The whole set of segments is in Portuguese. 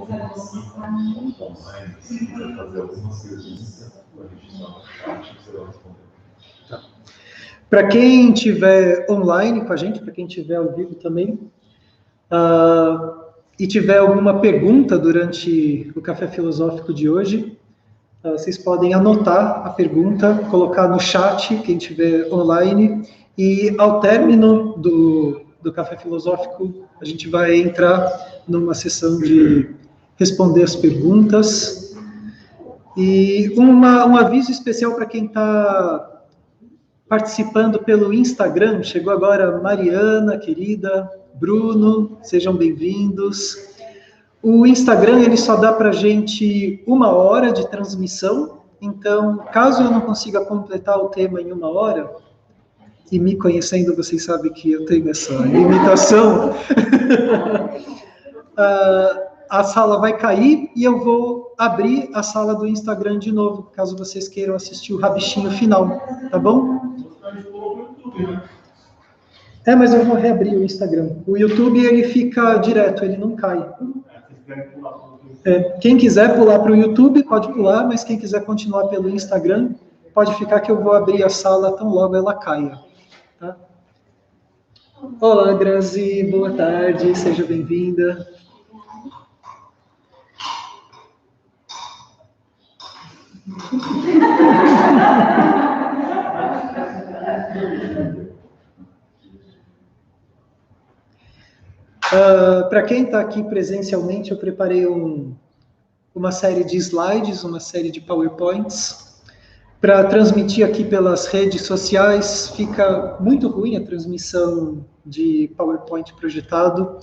online, se quiser fazer alguma pergunta, a gente só acha que você vai responder. Tá. Para quem estiver online com a gente, para quem estiver ao vivo também, e tiver alguma pergunta durante o Café Filosófico de hoje, vocês podem anotar a pergunta, colocar no chat, quem estiver online, e ao término do Café Filosófico, a gente vai entrar numa sessão de responder as perguntas. E um aviso especial para quem está participando pelo Instagram. Chegou agora Mariana, querida, Bruno, sejam bem-vindos. O Instagram, ele só dá para a gente 1 hora de transmissão, então, caso eu não consiga completar o tema em 1 hora, e me conhecendo, vocês sabem que eu tenho essa limitação, a sala vai cair e eu vou abrir a sala do Instagram de novo, caso vocês queiram assistir o rabichinho final, tá bom? Mas eu vou reabrir o Instagram. O YouTube, ele fica direto, ele não cai. Quem quiser pular para o YouTube, pode pular, mas quem quiser continuar pelo Instagram, pode ficar que eu vou abrir a sala tão logo ela caia. Tá? Olá, Grazi, boa tarde, seja bem-vinda. Para quem está aqui presencialmente, eu preparei uma série de slides, uma série de PowerPoints, para transmitir aqui pelas redes sociais. Fica muito ruim a transmissão de PowerPoint projetado,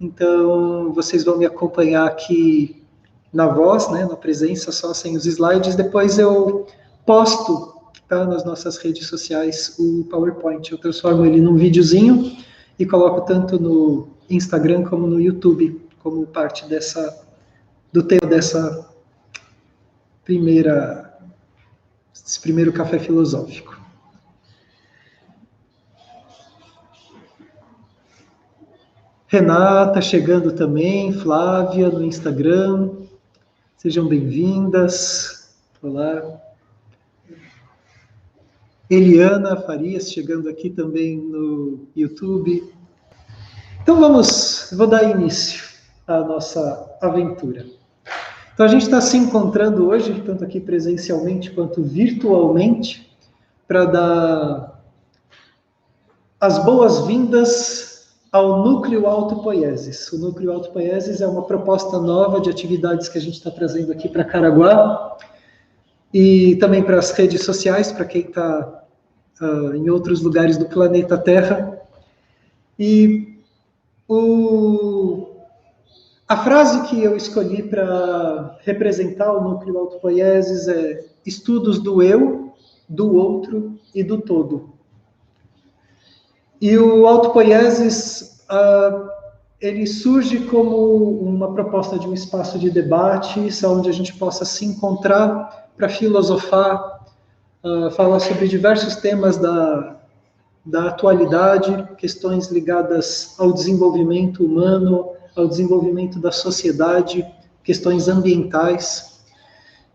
então vocês vão me acompanhar aqui na voz, né, na presença, só sem os slides. Depois eu posto, tá, nas nossas redes sociais o PowerPoint. Eu transformo ele num videozinho e coloco tanto no Instagram como no YouTube, como parte do tema desse primeiro café filosófico. Renata chegando também, Flávia no Instagram, sejam bem-vindas. Olá. Eliana Farias chegando aqui também no YouTube. Então vou dar início à nossa aventura. Então a gente está se encontrando hoje, tanto aqui presencialmente quanto virtualmente, para dar as boas-vindas ao Núcleo Autopoiesis. O Núcleo Autopoiesis é uma proposta nova de atividades que a gente está trazendo aqui para Caraguá e também para as redes sociais, para quem está em outros lugares do planeta Terra. E a frase que eu escolhi para representar o Núcleo Autopoiesis é: estudos do eu, do outro e do todo. E o Autopoiesis, ele surge como uma proposta de um espaço de debate, onde a gente possa se encontrar para filosofar, falar sobre diversos temas da atualidade, questões ligadas ao desenvolvimento humano, ao desenvolvimento da sociedade, questões ambientais.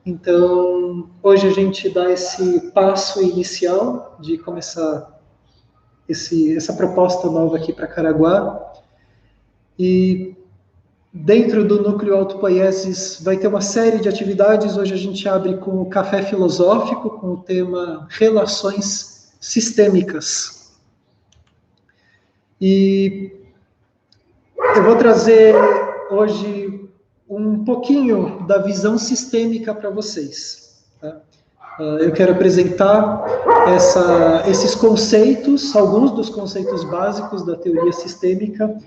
Então, hoje a gente dá esse passo inicial de começar essa proposta nova aqui para Caraguá. E dentro do Núcleo Autopoiesis vai ter uma série de atividades. Hoje a gente abre com o Café Filosófico, com o tema Relações Sistêmicas. E eu vou trazer hoje um pouquinho da visão sistêmica para vocês. Tá? Eu quero apresentar esses conceitos, alguns dos conceitos básicos da teoria sistêmica,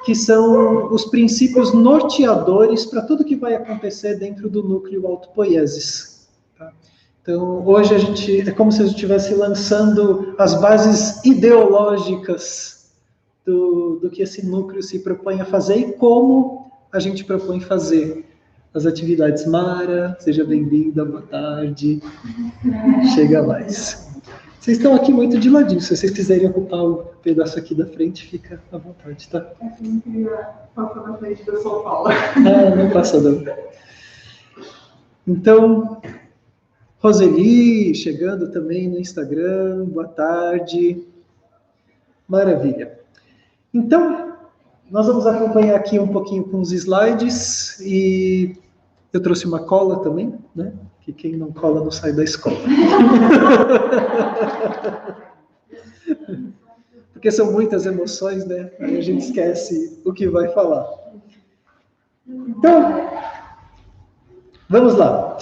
que são os princípios norteadores para tudo que vai acontecer dentro do Núcleo Autopoiesis. Tá? Então, hoje é como se a gente estivesse lançando as bases ideológicas do que esse núcleo se propõe a fazer e como a gente propõe fazer as atividades. Mara, seja bem-vinda, boa tarde. Chega mais. Vocês estão aqui muito de ladinho. Se vocês quiserem ocupar o pedaço aqui da frente, fica à vontade, tá? Eu não queria passar na frente da sua fala. Ah, não passa não. Então, Roseli, chegando também no Instagram, boa tarde. Maravilha. Então, nós vamos acompanhar aqui um pouquinho com os slides e eu trouxe uma cola também, né? Que quem não cola não sai da escola. Porque são muitas emoções, né? Aí a gente esquece o que vai falar. Então, vamos lá.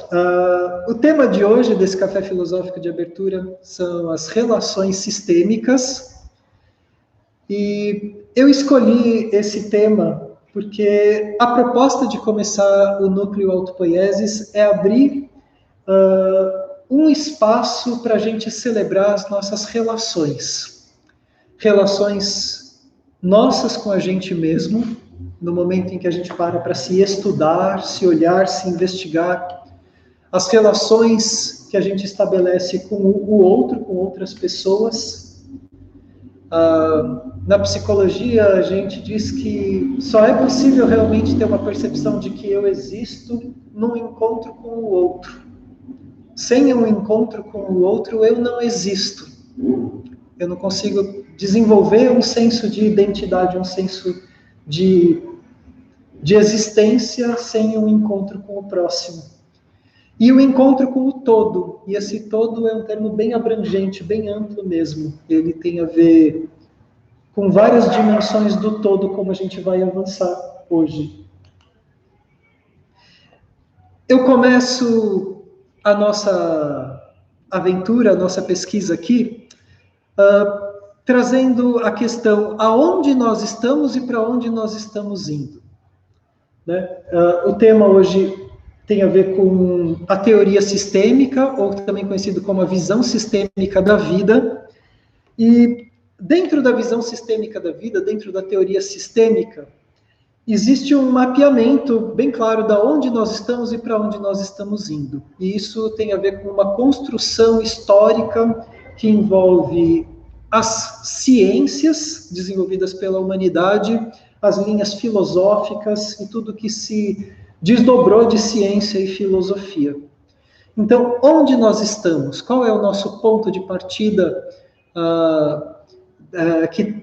O tema de hoje, desse café filosófico de abertura, são as relações sistêmicas. E eu escolhi esse tema porque a proposta de começar o Núcleo Autopoiesis é abrir um espaço para a gente celebrar as nossas relações. Relações nossas com a gente mesmo, no momento em que a gente para se estudar, se olhar, se investigar. As relações que a gente estabelece com o outro, com outras pessoas. Na psicologia, a gente diz que só é possível realmente ter uma percepção de que eu existo num encontro com o outro. Sem um encontro com o outro, eu não existo. Eu não consigo desenvolver um senso de identidade, um senso de existência sem um encontro com o próximo. E o encontro com o todo. E esse todo é um termo bem abrangente, bem amplo mesmo. Ele tem a ver com várias dimensões do todo, como a gente vai avançar hoje. Eu começo a nossa aventura, a nossa pesquisa aqui, trazendo a questão aonde nós estamos e para onde nós estamos indo. Né? O tema hoje tem a ver com a teoria sistêmica, ou também conhecido como a visão sistêmica da vida. E dentro da visão sistêmica da vida, dentro da teoria sistêmica, existe um mapeamento bem claro de onde nós estamos e para onde nós estamos indo. E isso tem a ver com uma construção histórica que envolve as ciências desenvolvidas pela humanidade, as linhas filosóficas e tudo que se desdobrou de ciência e filosofia. Então, onde nós estamos? Qual é o nosso ponto de partida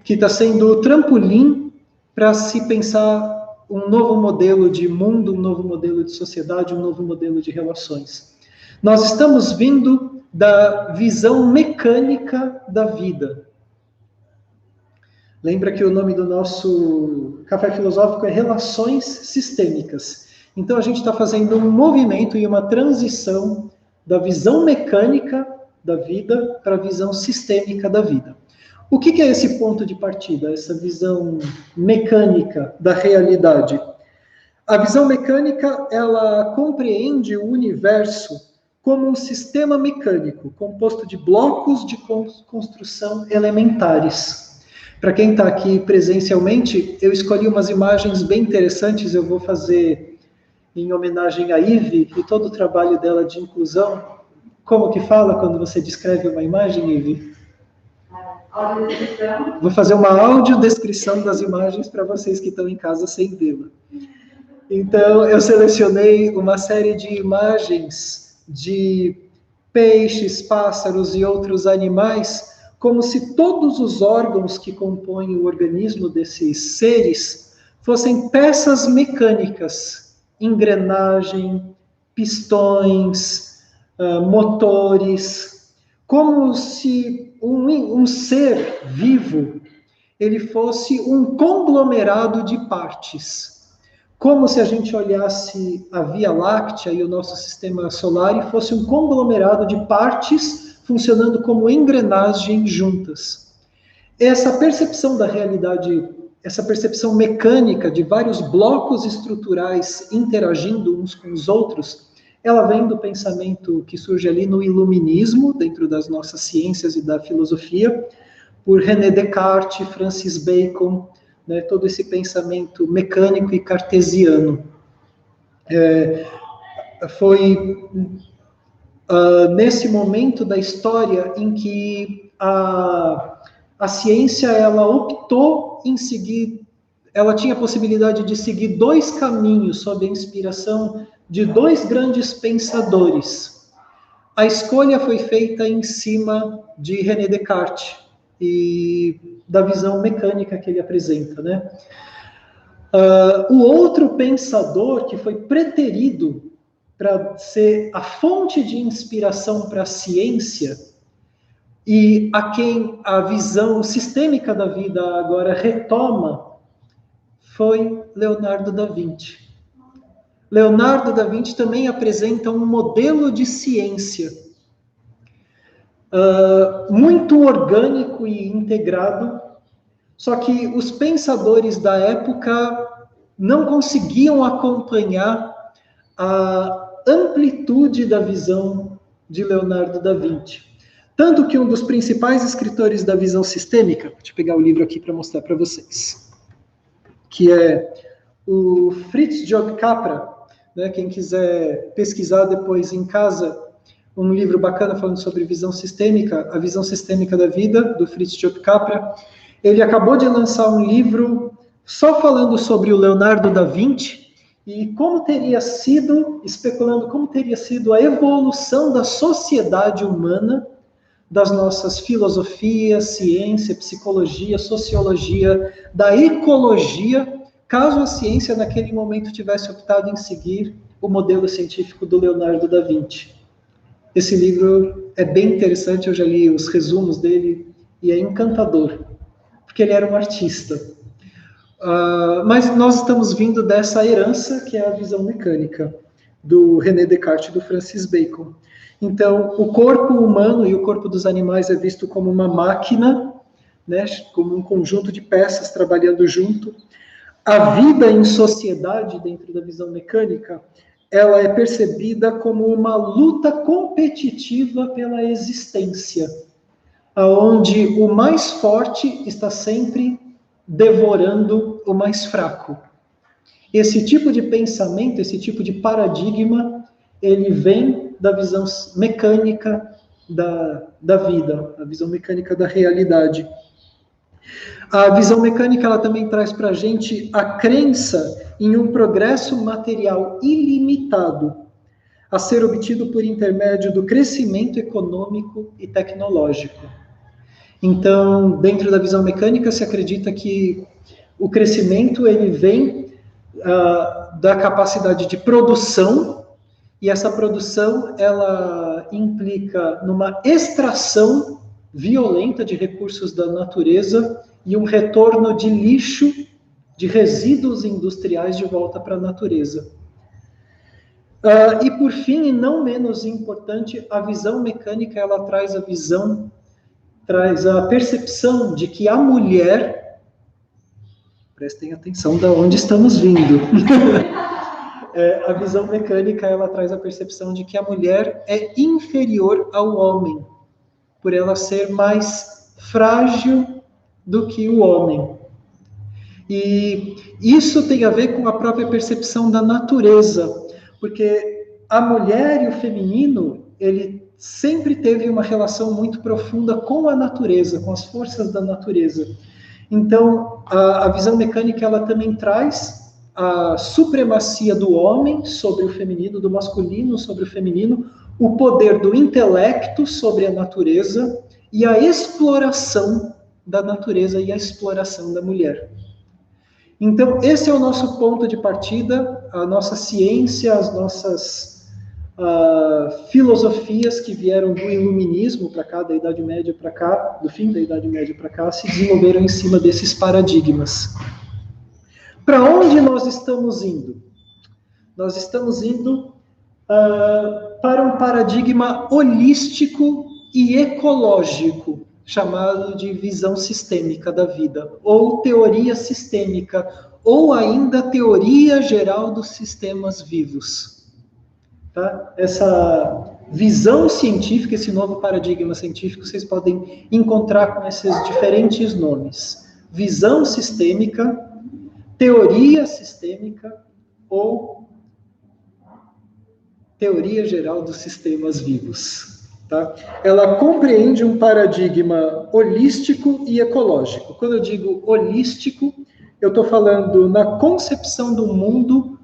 que está sendo o trampolim para se pensar um novo modelo de mundo, um novo modelo de sociedade, um novo modelo de relações? Nós estamos vindo da visão mecânica da vida. Lembra que o nome do nosso café filosófico é Relações Sistêmicas. Então, a gente está fazendo um movimento e uma transição da visão mecânica da vida para a visão sistêmica da vida. O que é esse ponto de partida, essa visão mecânica da realidade? A visão mecânica, ela compreende o universo como um sistema mecânico, composto de blocos de construção elementares. Para quem está aqui presencialmente, eu escolhi umas imagens bem interessantes, eu vou fazer em homenagem à Ive e todo o trabalho dela de inclusão. Como que fala quando você descreve uma imagem, Ive? Audiodescrição. Vou fazer uma audiodescrição das imagens para vocês que estão em casa sem vê-la. Então, eu selecionei uma série de imagens de peixes, pássaros e outros animais, como se todos os órgãos que compõem o organismo desses seres fossem peças mecânicas, engrenagem, pistões, motores, como se um ser vivo ele fosse um conglomerado de partes, como se a gente olhasse a Via Láctea e o nosso sistema solar e fosse um conglomerado de partes funcionando como engrenagens juntas. Essa percepção da realidade, essa percepção mecânica de vários blocos estruturais interagindo uns com os outros, ela vem do pensamento que surge ali no iluminismo, dentro das nossas ciências e da filosofia, por René Descartes, Francis Bacon, né, todo esse pensamento mecânico e cartesiano. Foi nesse momento da história em que a ciência ela optou em seguir, ela tinha a possibilidade de seguir dois caminhos sob a inspiração de dois grandes pensadores. A escolha foi feita em cima de René Descartes e da visão mecânica que ele apresenta, né? O outro pensador que foi preterido para ser a fonte de inspiração para a ciência e a quem a visão sistêmica da vida agora retoma foi Leonardo da Vinci. Leonardo da Vinci também apresenta um modelo de ciência muito orgânico e integrado, só que os pensadores da época não conseguiam acompanhar a amplitude da visão de Leonardo da Vinci. Tanto que um dos principais escritores da visão sistêmica, deixa eu pegar o livro aqui para mostrar para vocês, que é o Fritz Georg Capra, né, quem quiser pesquisar depois em casa, um livro bacana falando sobre visão sistêmica, a visão sistêmica da vida, do Fritz Georg Capra. Ele acabou de lançar um livro só falando sobre o Leonardo da Vinci e como teria sido, especulando como teria sido a evolução da sociedade humana, das nossas filosofias, ciência, psicologia, sociologia, da ecologia, caso a ciência naquele momento tivesse optado em seguir o modelo científico do Leonardo da Vinci. Esse livro é bem interessante, eu já li os resumos dele e é encantador, porque ele era um artista. Mas nós estamos vindo dessa herança, que é a visão mecânica, do René Descartes e do Francis Bacon. Então, o corpo humano e o corpo dos animais é visto como uma máquina, né, como um conjunto de peças trabalhando junto. A vida em sociedade, dentro da visão mecânica, ela é percebida como uma luta competitiva pela existência, onde o mais forte está sempre devorando o mais fraco. Esse tipo de pensamento, esse tipo de paradigma, ele vem da visão mecânica da vida, a visão mecânica da realidade. A visão mecânica ela também traz para a gente a crença em um progresso material ilimitado, a ser obtido por intermédio do crescimento econômico e tecnológico. Então, dentro da visão mecânica, se acredita que o crescimento ele vem da capacidade de produção, e essa produção ela implica numa extração violenta de recursos da natureza e um retorno de lixo, de resíduos industriais de volta para a natureza. E por fim, e não menos importante, a visão mecânica ela traz a percepção de que a mulher, prestem atenção de onde estamos vindo, a visão mecânica ela traz a percepção de que a mulher é inferior ao homem, por ela ser mais frágil do que o homem. E isso tem a ver com a própria percepção da natureza, porque a mulher e o feminino, ele sempre teve uma relação muito profunda com a natureza, com as forças da natureza. Então, a visão mecânica, ela também traz a supremacia do homem sobre o feminino, do masculino sobre o feminino, o poder do intelecto sobre a natureza e a exploração da natureza e a exploração da mulher. Então, esse é o nosso ponto de partida, a nossa ciência, as nossas filosofias que vieram do iluminismo para cá, da Idade Média para cá, do fim da Idade Média para cá, se desenvolveram em cima desses paradigmas. Para onde nós estamos indo? Nós estamos indo para um paradigma holístico e ecológico, chamado de visão sistêmica da vida, ou teoria sistêmica, ou ainda teoria geral dos sistemas vivos. Tá? Essa visão científica, esse novo paradigma científico, vocês podem encontrar com esses diferentes nomes. Visão sistêmica, teoria sistêmica ou Teoria Geral dos Sistemas Vivos. Tá? Ela compreende um paradigma holístico e ecológico. Quando eu digo holístico, eu estou falando na concepção do mundo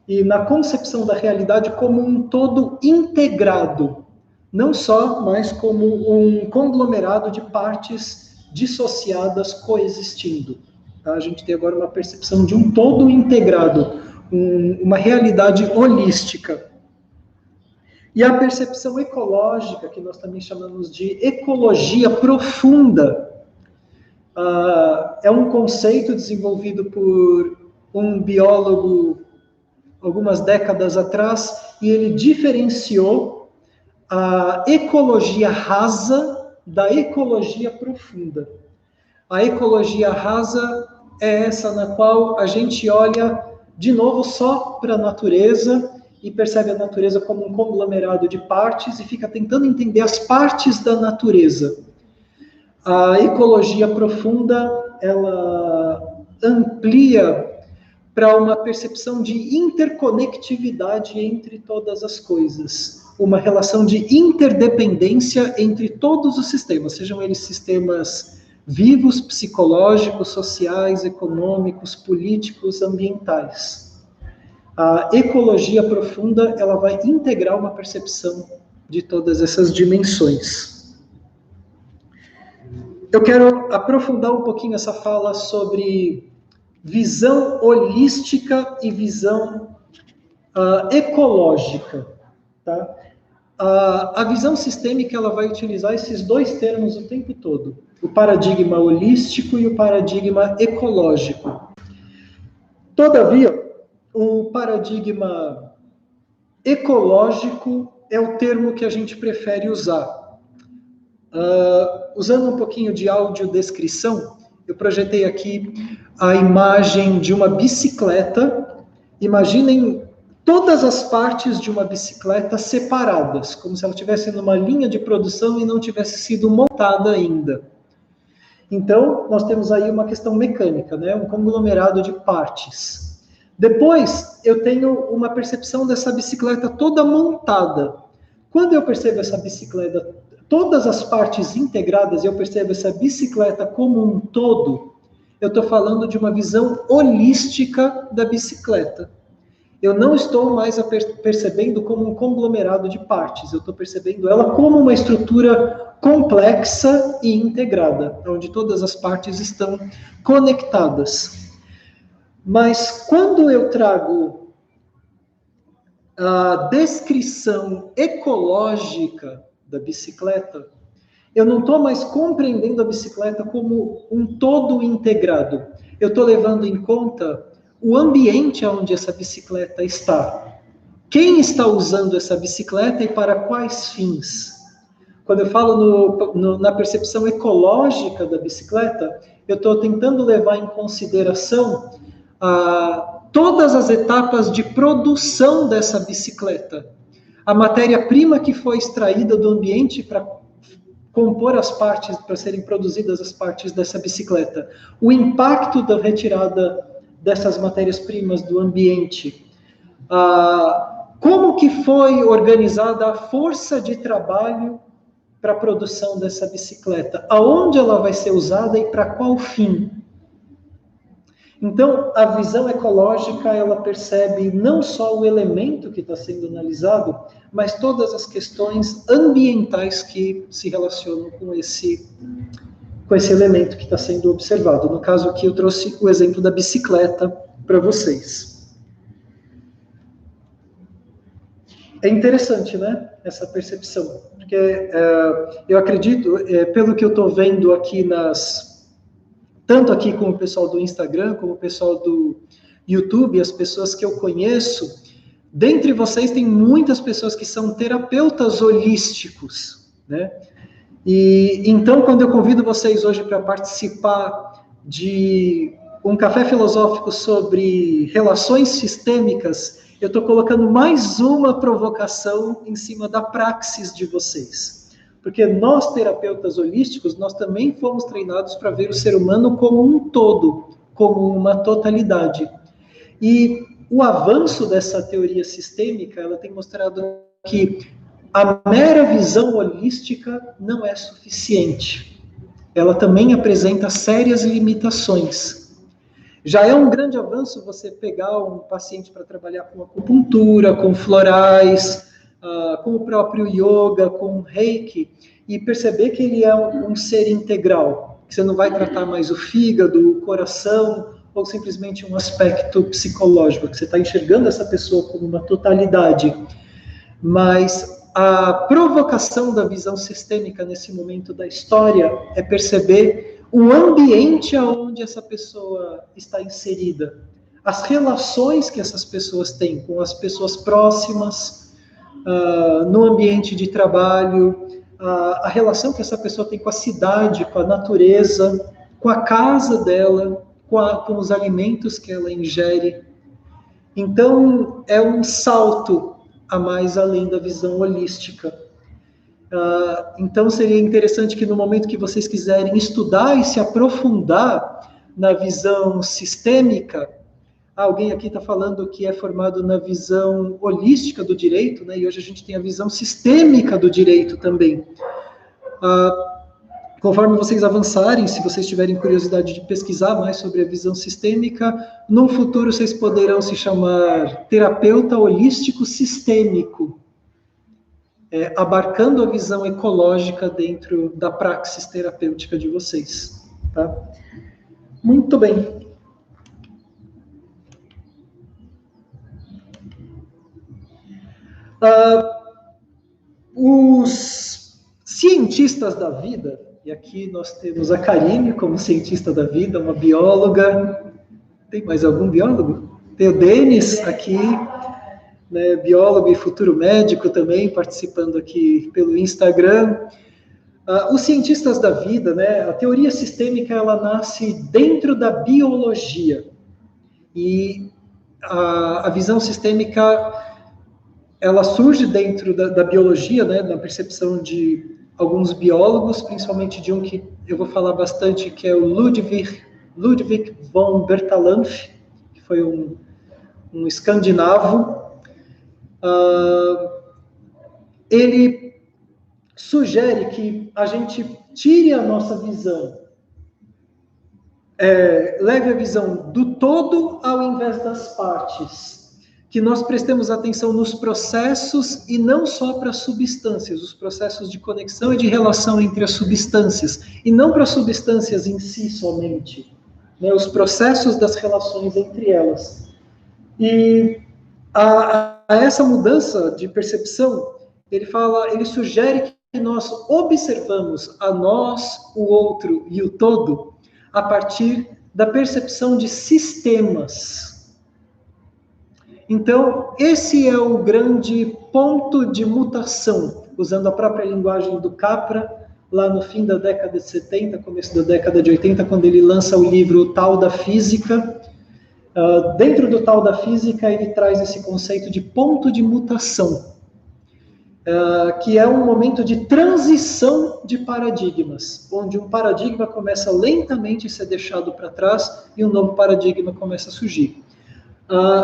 e na concepção da realidade como um todo integrado, não só, mas como um conglomerado de partes dissociadas coexistindo. Tá? A gente tem agora uma percepção de um todo integrado, uma realidade holística. E a percepção ecológica, que nós também chamamos de ecologia profunda, é um conceito desenvolvido por um biólogo algumas décadas atrás, e ele diferenciou a ecologia rasa da ecologia profunda. A ecologia rasa é essa na qual a gente olha, de novo, só para a natureza e percebe a natureza como um conglomerado de partes e fica tentando entender as partes da natureza. A ecologia profunda, ela amplia para uma percepção de interconectividade entre todas as coisas, uma relação de interdependência entre todos os sistemas, sejam eles sistemas vivos, psicológicos, sociais, econômicos, políticos, ambientais. A ecologia profunda, ela vai integrar uma percepção de todas essas dimensões. Eu quero aprofundar um pouquinho essa fala sobre visão holística e visão ecológica. Tá? A visão sistêmica, ela vai utilizar esses dois termos o tempo todo, o paradigma holístico e o paradigma ecológico. Todavia, o paradigma ecológico é o termo que a gente prefere usar. Usando um pouquinho de audiodescrição, eu projetei aqui a imagem de uma bicicleta. Imaginem todas as partes de uma bicicleta separadas, como se ela estivesse numa linha de produção e não tivesse sido montada ainda. Então, nós temos aí uma questão mecânica, né? Um conglomerado de partes. Depois, eu tenho uma percepção dessa bicicleta toda montada. Quando eu percebo essa bicicleta, todas as partes integradas, eu percebo essa bicicleta como um todo, eu estou falando de uma visão holística da bicicleta. Eu não estou mais percebendo como um conglomerado de partes, eu estou percebendo ela como uma estrutura complexa e integrada, onde todas as partes estão conectadas. Mas quando eu trago a descrição ecológica da bicicleta, eu não estou mais compreendendo a bicicleta como um todo integrado. Eu estou levando em conta o ambiente onde essa bicicleta está. Quem está usando essa bicicleta e para quais fins? Quando eu falo na percepção ecológica da bicicleta, eu estou tentando levar em consideração todas as etapas de produção dessa bicicleta. A matéria-prima que foi extraída do ambiente para compor as partes, para serem produzidas as partes dessa bicicleta. O impacto da retirada dessas matérias-primas do ambiente. Como que foi organizada a força de trabalho para a produção dessa bicicleta? Aonde ela vai ser usada e para qual fim? Então, a visão ecológica, ela percebe não só o elemento que está sendo analisado, mas todas as questões ambientais que se relacionam com esse elemento que está sendo observado. No caso aqui, eu trouxe o exemplo da bicicleta para vocês. É interessante, né, essa percepção, porque eu acredito, pelo que eu estou vendo aqui tanto aqui com o pessoal do Instagram, como o pessoal do YouTube, as pessoas que eu conheço, dentre vocês tem muitas pessoas que são terapeutas holísticos, né? E então, quando eu convido vocês hoje para participar de um café filosófico sobre relações sistêmicas, eu estou colocando mais uma provocação em cima da praxis de vocês. Porque nós, terapeutas holísticos, nós também fomos treinados para ver o ser humano como um todo, como uma totalidade. E o avanço dessa teoria sistêmica, ela tem mostrado que a mera visão holística não é suficiente. Ela também apresenta sérias limitações. Já é um grande avanço você pegar um paciente para trabalhar com acupuntura, com florais, com o próprio yoga, com reiki, e perceber que ele é um ser integral, que você não vai tratar mais o fígado, o coração, ou simplesmente um aspecto psicológico, que você está enxergando essa pessoa como uma totalidade. Mas a provocação da visão sistêmica nesse momento da história é perceber o ambiente onde essa pessoa está inserida, as relações que essas pessoas têm com as pessoas próximas, no ambiente de trabalho, a relação que essa pessoa tem com a cidade, com a natureza, com a casa dela, com os alimentos que ela ingere. Então, é um salto a mais além da visão holística. Então, seria interessante que no momento que vocês quiserem estudar e se aprofundar na visão sistêmica, alguém aqui está falando que é formado na visão holística do direito, né? E hoje a gente tem a visão sistêmica do direito também. Conforme vocês avançarem, se vocês tiverem curiosidade de pesquisar mais sobre a visão sistêmica, no futuro vocês poderão se chamar terapeuta holístico sistêmico, abarcando a visão ecológica dentro da praxis terapêutica de vocês. Tá? Muito bem. Os cientistas da vida, e aqui nós temos a Karine como cientista da vida, uma bióloga. Tem mais algum biólogo? Tem o Denis aqui, né, biólogo e futuro médico também, participando aqui pelo Instagram. Os cientistas da vida, né, a teoria sistêmica, ela nasce dentro da biologia. E a visão sistêmica, ela surge dentro da biologia, né, na percepção de alguns biólogos, principalmente de um que eu vou falar bastante, que é o Ludwig von Bertalanffy, que foi um escandinavo. Ele sugere que a gente tire a nossa visão, leve a visão do todo ao invés das partes, que nós prestemos atenção nos processos e não só para as substâncias, os processos de conexão e de relação entre as substâncias, e não para as substâncias em si somente, né, os processos das relações entre elas. E a essa mudança de percepção, ele sugere que nós observamos a nós, o outro e o todo a partir da percepção de sistemas. Então, esse é o grande ponto de mutação, usando a própria linguagem do Capra, lá no fim da década de 70, começo da década de 80, quando ele lança o livro O Tal da Física. Dentro do Tal da Física, ele traz esse conceito de ponto de mutação, que é um momento de transição de paradigmas, onde um paradigma começa lentamente a ser deixado para trás e um novo paradigma começa a surgir.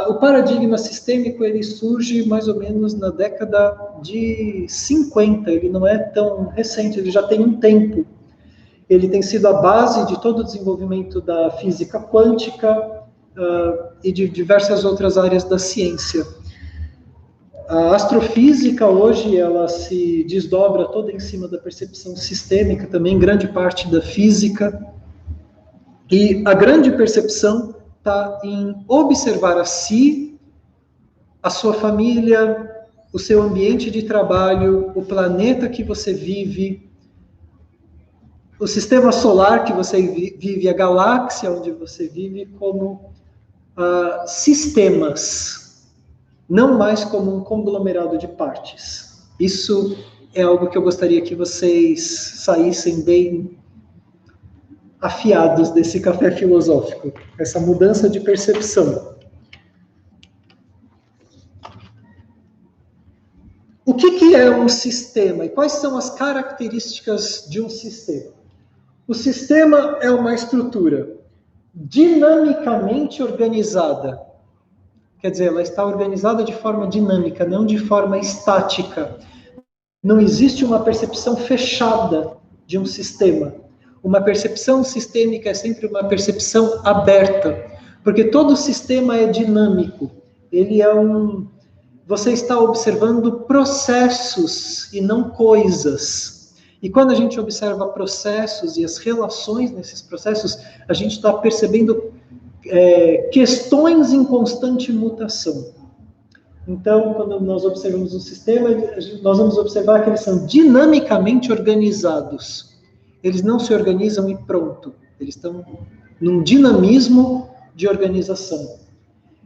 O paradigma sistêmico, ele surge mais ou menos na década de 50, ele não é tão recente, ele já tem um tempo. Ele tem sido a base de todo o desenvolvimento da física quântica e de diversas outras áreas da ciência. A astrofísica hoje, ela se desdobra toda em cima da percepção sistêmica, também grande parte da física. E a grande percepção está em observar a si, a sua família, o seu ambiente de trabalho, o planeta que você vive, o sistema solar que você vive, a galáxia onde você vive, como sistemas, não mais como um conglomerado de partes. Isso é algo que eu gostaria que vocês saíssem bem afiados desse café filosófico, essa mudança de percepção. O que é um sistema e quais são as características de um sistema? O sistema é uma estrutura dinamicamente organizada. Quer dizer, ela está organizada de forma dinâmica, não de forma estática. Não existe uma percepção fechada de um sistema. Uma percepção sistêmica é sempre uma percepção aberta, porque todo sistema é dinâmico. Ele é Você está observando processos e não coisas. E quando a gente observa processos e as relações nesses processos, a gente está percebendo questões em constante mutação. Então, quando nós observamos um sistema, nós vamos observar que eles são dinamicamente organizados. Eles não se organizam e pronto. Eles estão num dinamismo de organização.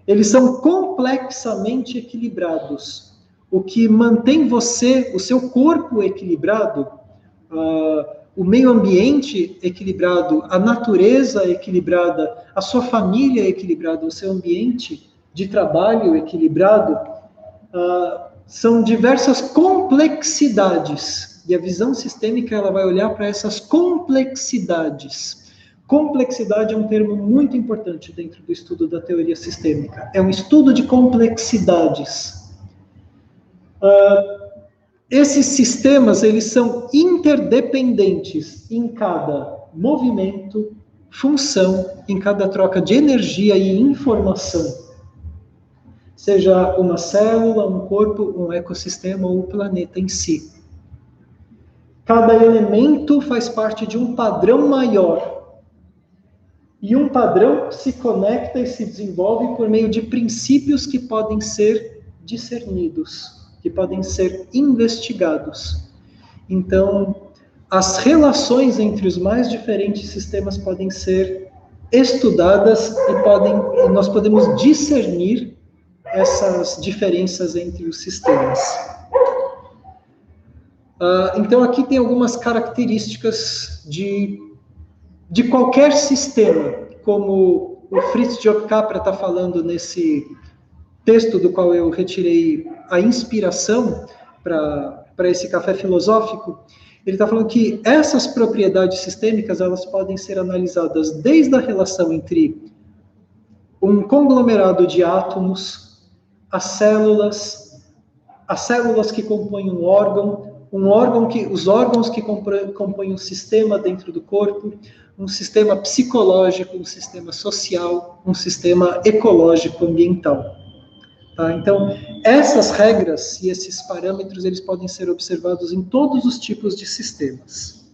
Eles são complexamente equilibrados. O que mantém o seu corpo equilibrado, o meio ambiente equilibrado, a natureza equilibrada, a sua família equilibrada, o seu ambiente de trabalho equilibrado, são diversas complexidades. E a visão sistêmica ela vai olhar para essas complexidades. Complexidade é um termo muito importante dentro do estudo da teoria sistêmica. É um estudo de complexidades. Esses sistemas, eles são interdependentes em cada movimento, função, em cada troca de energia e informação. Seja uma célula, um corpo, um ecossistema ou o planeta em si. Cada elemento faz parte de um padrão maior. E um padrão se conecta e se desenvolve por meio de princípios que podem ser discernidos, que podem ser investigados. Então, as relações entre os mais diferentes sistemas podem ser estudadas e nós podemos discernir essas diferenças entre os sistemas. Então, aqui tem algumas características de qualquer sistema, como o Fritz Job Capra está falando nesse texto do qual eu retirei a inspiração para esse café filosófico. Ele está falando que essas propriedades sistêmicas elas podem ser analisadas desde a relação entre um conglomerado de átomos, as células que compõem um órgão os órgãos que compõem um sistema dentro do corpo, um sistema psicológico, um sistema social, um sistema ecológico ambiental. Tá? Então, essas regras e esses parâmetros, eles podem ser observados em todos os tipos de sistemas.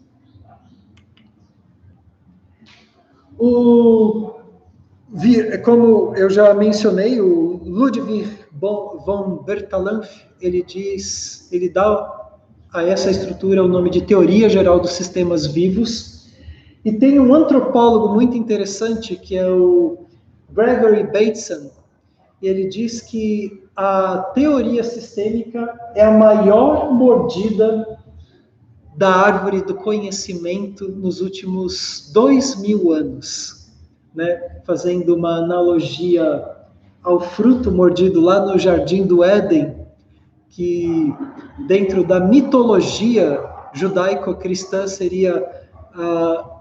Como eu já mencionei, o Ludwig von Bertalanff, ele dá a essa estrutura o nome de Teoria Geral dos Sistemas Vivos. E tem um antropólogo muito interessante, que é o Gregory Bateson. Ele diz que a teoria sistêmica é a maior mordida da árvore do conhecimento nos últimos 2000 anos. Né? Fazendo uma analogia ao fruto mordido lá no Jardim do Éden, que dentro da mitologia judaico-cristã seria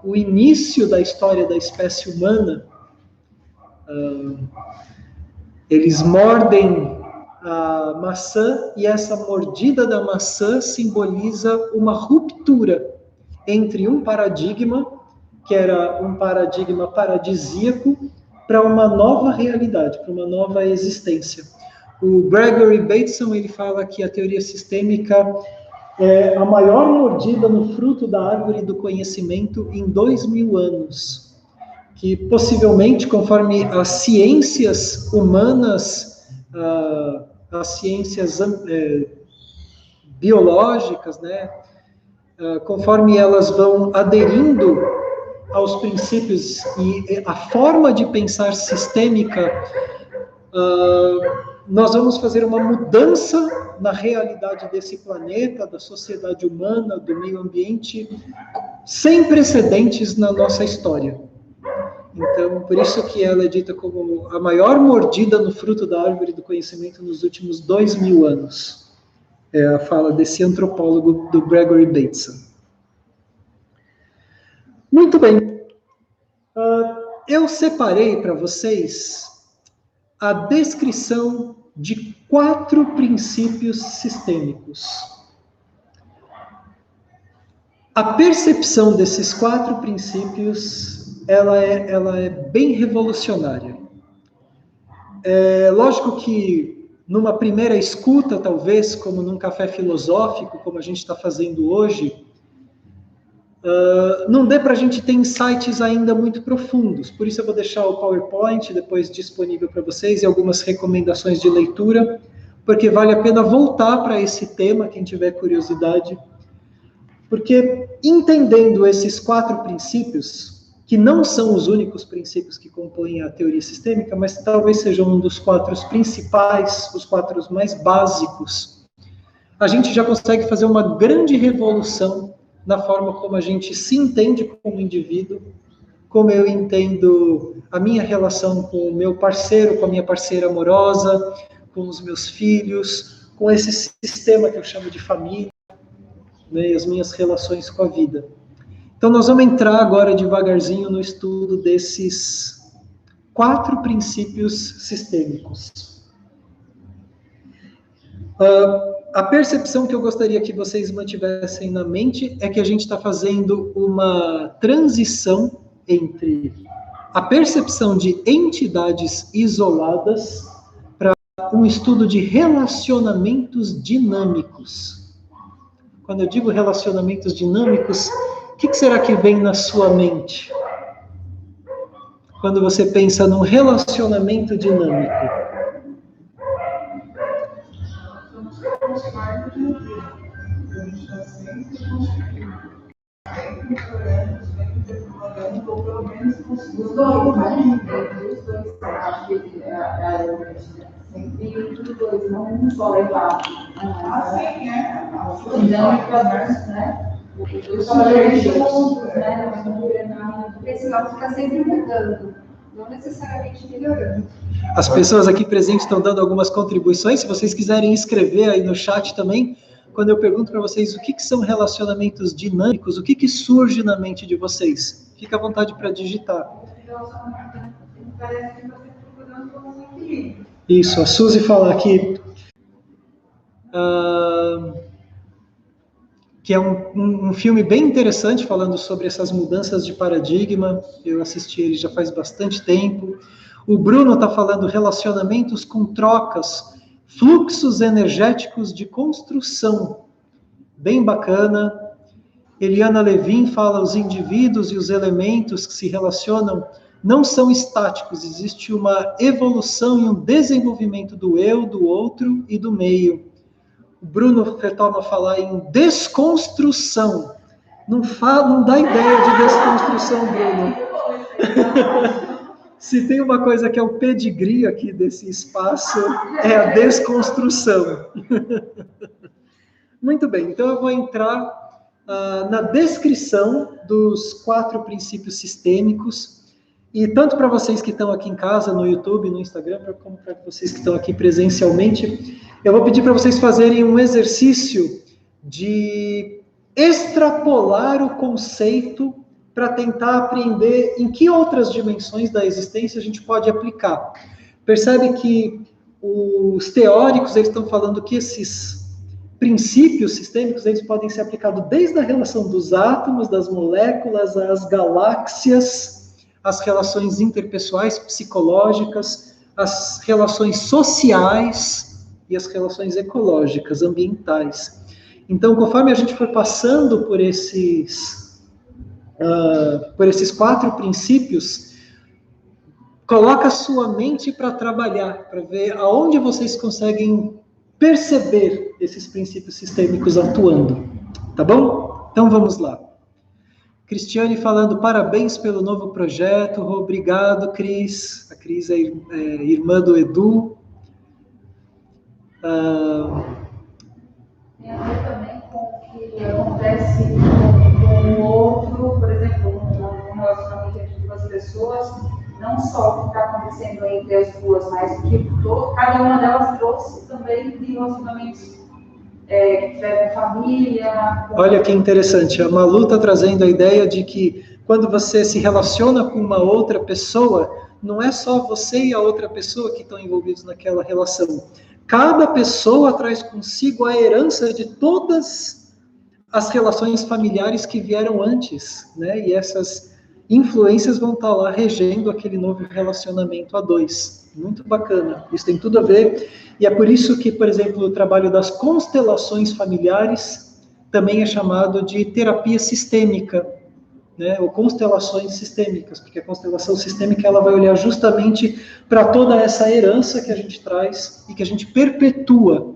o início da história da espécie humana. Eles mordem a maçã e essa mordida da maçã simboliza uma ruptura entre um paradigma, que era um paradigma paradisíaco, para uma nova realidade, para uma nova existência. O Gregory Bateson, ele fala que a teoria sistêmica é a maior mordida no fruto da árvore do conhecimento em 2000 anos. Que possivelmente, conforme as ciências humanas, as ciências biológicas, né, conforme elas vão aderindo aos princípios e a forma de pensar sistêmica, nós vamos fazer uma mudança na realidade desse planeta, da sociedade humana, do meio ambiente, sem precedentes na nossa história. Então, por isso que ela é dita como a maior mordida no fruto da árvore do conhecimento nos últimos 2000 anos. É a fala desse antropólogo do Gregory Bateson. Muito bem. Eu separei para vocês a descrição de 4 princípios sistêmicos. A percepção desses 4 princípios, ela é bem revolucionária. É lógico que numa primeira escuta, talvez, como num café filosófico, como a gente está fazendo hoje, não dê para a gente ter insights ainda muito profundos. Por isso eu vou deixar o PowerPoint depois disponível para vocês e algumas recomendações de leitura, porque vale a pena voltar para esse tema, quem tiver curiosidade. Porque entendendo esses 4 princípios, que não são os únicos princípios que compõem a teoria sistêmica, mas talvez sejam um dos 4 principais, os 4 mais básicos, a gente já consegue fazer uma grande revolução na forma como a gente se entende como indivíduo, como eu entendo a minha relação com o meu parceiro, com a minha parceira amorosa, com os meus filhos, com esse sistema que eu chamo de família, né, e as minhas relações com a vida. Então, nós vamos entrar agora devagarzinho no estudo desses 4 princípios sistêmicos. A percepção que eu gostaria que vocês mantivessem na mente é que a gente está fazendo uma transição entre a percepção de entidades isoladas para um estudo de relacionamentos dinâmicos. Quando eu digo relacionamentos dinâmicos, o que será que vem na sua mente? Quando você pensa num relacionamento dinâmico. Não só levar dinâmica, né? Porque senão fica sempre mudando, não necessariamente melhorando. As pessoas aqui presentes estão dando algumas contribuições. Se vocês quiserem escrever aí no chat também, quando eu pergunto para vocês o que são relacionamentos dinâmicos, o que surge na mente de vocês? Fica à vontade para digitar. Isso, a Suzy fala aqui que é um filme bem interessante falando sobre essas mudanças de paradigma. Eu assisti ele já faz bastante tempo. O Bruno está falando relacionamentos com trocas, fluxos energéticos de construção. Bem bacana. Eliana Levin fala os indivíduos e os elementos que se relacionam não são estáticos, existe uma evolução e um desenvolvimento do eu, do outro e do meio. O Bruno retorna a falar em desconstrução. Não dá ideia de desconstrução, Bruno. Se tem uma coisa que é o pedigree aqui desse espaço, é a desconstrução. Muito bem, então eu vou entrar na descrição dos 4 princípios sistêmicos, e tanto para vocês que estão aqui em casa, no YouTube, no Instagram, como para vocês que estão aqui presencialmente, eu vou pedir para vocês fazerem um exercício de extrapolar o conceito para tentar aprender em que outras dimensões da existência a gente pode aplicar. Percebe que os teóricos eles estão falando que esses princípios sistêmicos eles podem ser aplicados desde a relação dos átomos, das moléculas, às galáxias, as relações interpessoais, psicológicas, as relações sociais e as relações ecológicas, ambientais. Então, conforme a gente for passando por esses 4 princípios, coloca a sua mente para trabalhar, para ver aonde vocês conseguem perceber esses princípios sistêmicos atuando. Tá bom? Então, vamos lá. Cristiane falando, parabéns pelo novo projeto, obrigado, Cris. A Cris é irmã do Edu. Tem a ver também com o que acontece com o outro, por exemplo, um relacionamento entre 2 pessoas, não só o que está acontecendo entre as 2, mas o que cada uma delas trouxe também de relacionamentos que tiveram família. Olha que interessante, a Malu está trazendo a ideia de que quando você se relaciona com uma outra pessoa, não é só você e a outra pessoa que estão envolvidos naquela relação. Cada pessoa traz consigo a herança de todas as relações familiares que vieram antes, né? E essas influências vão estar lá regendo aquele novo relacionamento a dois. Muito bacana. Isso tem tudo a ver. E é por isso que, por exemplo, o trabalho das constelações familiares também é chamado de terapia sistêmica, né? Ou constelações sistêmicas, porque a constelação sistêmica ela vai olhar justamente para toda essa herança que a gente traz e que a gente perpetua.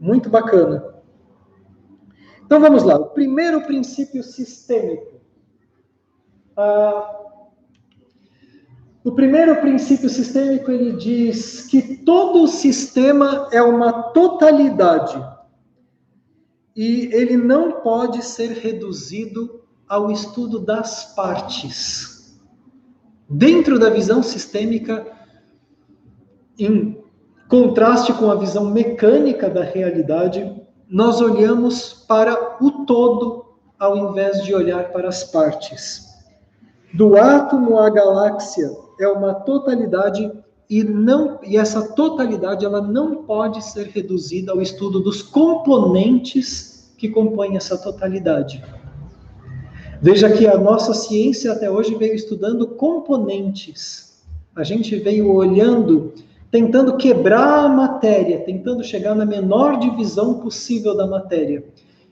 Muito bacana. Então vamos lá. O primeiro princípio sistêmico. O primeiro princípio sistêmico, ele diz que todo sistema é uma totalidade e ele não pode ser reduzido ao estudo das partes. Dentro da visão sistêmica, em contraste com a visão mecânica da realidade, nós olhamos para o todo ao invés de olhar para as partes. Do átomo à galáxia é uma totalidade e essa totalidade ela não pode ser reduzida ao estudo dos componentes que compõem essa totalidade. Veja que a nossa ciência até hoje veio estudando componentes. A gente veio olhando, tentando quebrar a matéria, tentando chegar na menor divisão possível da matéria.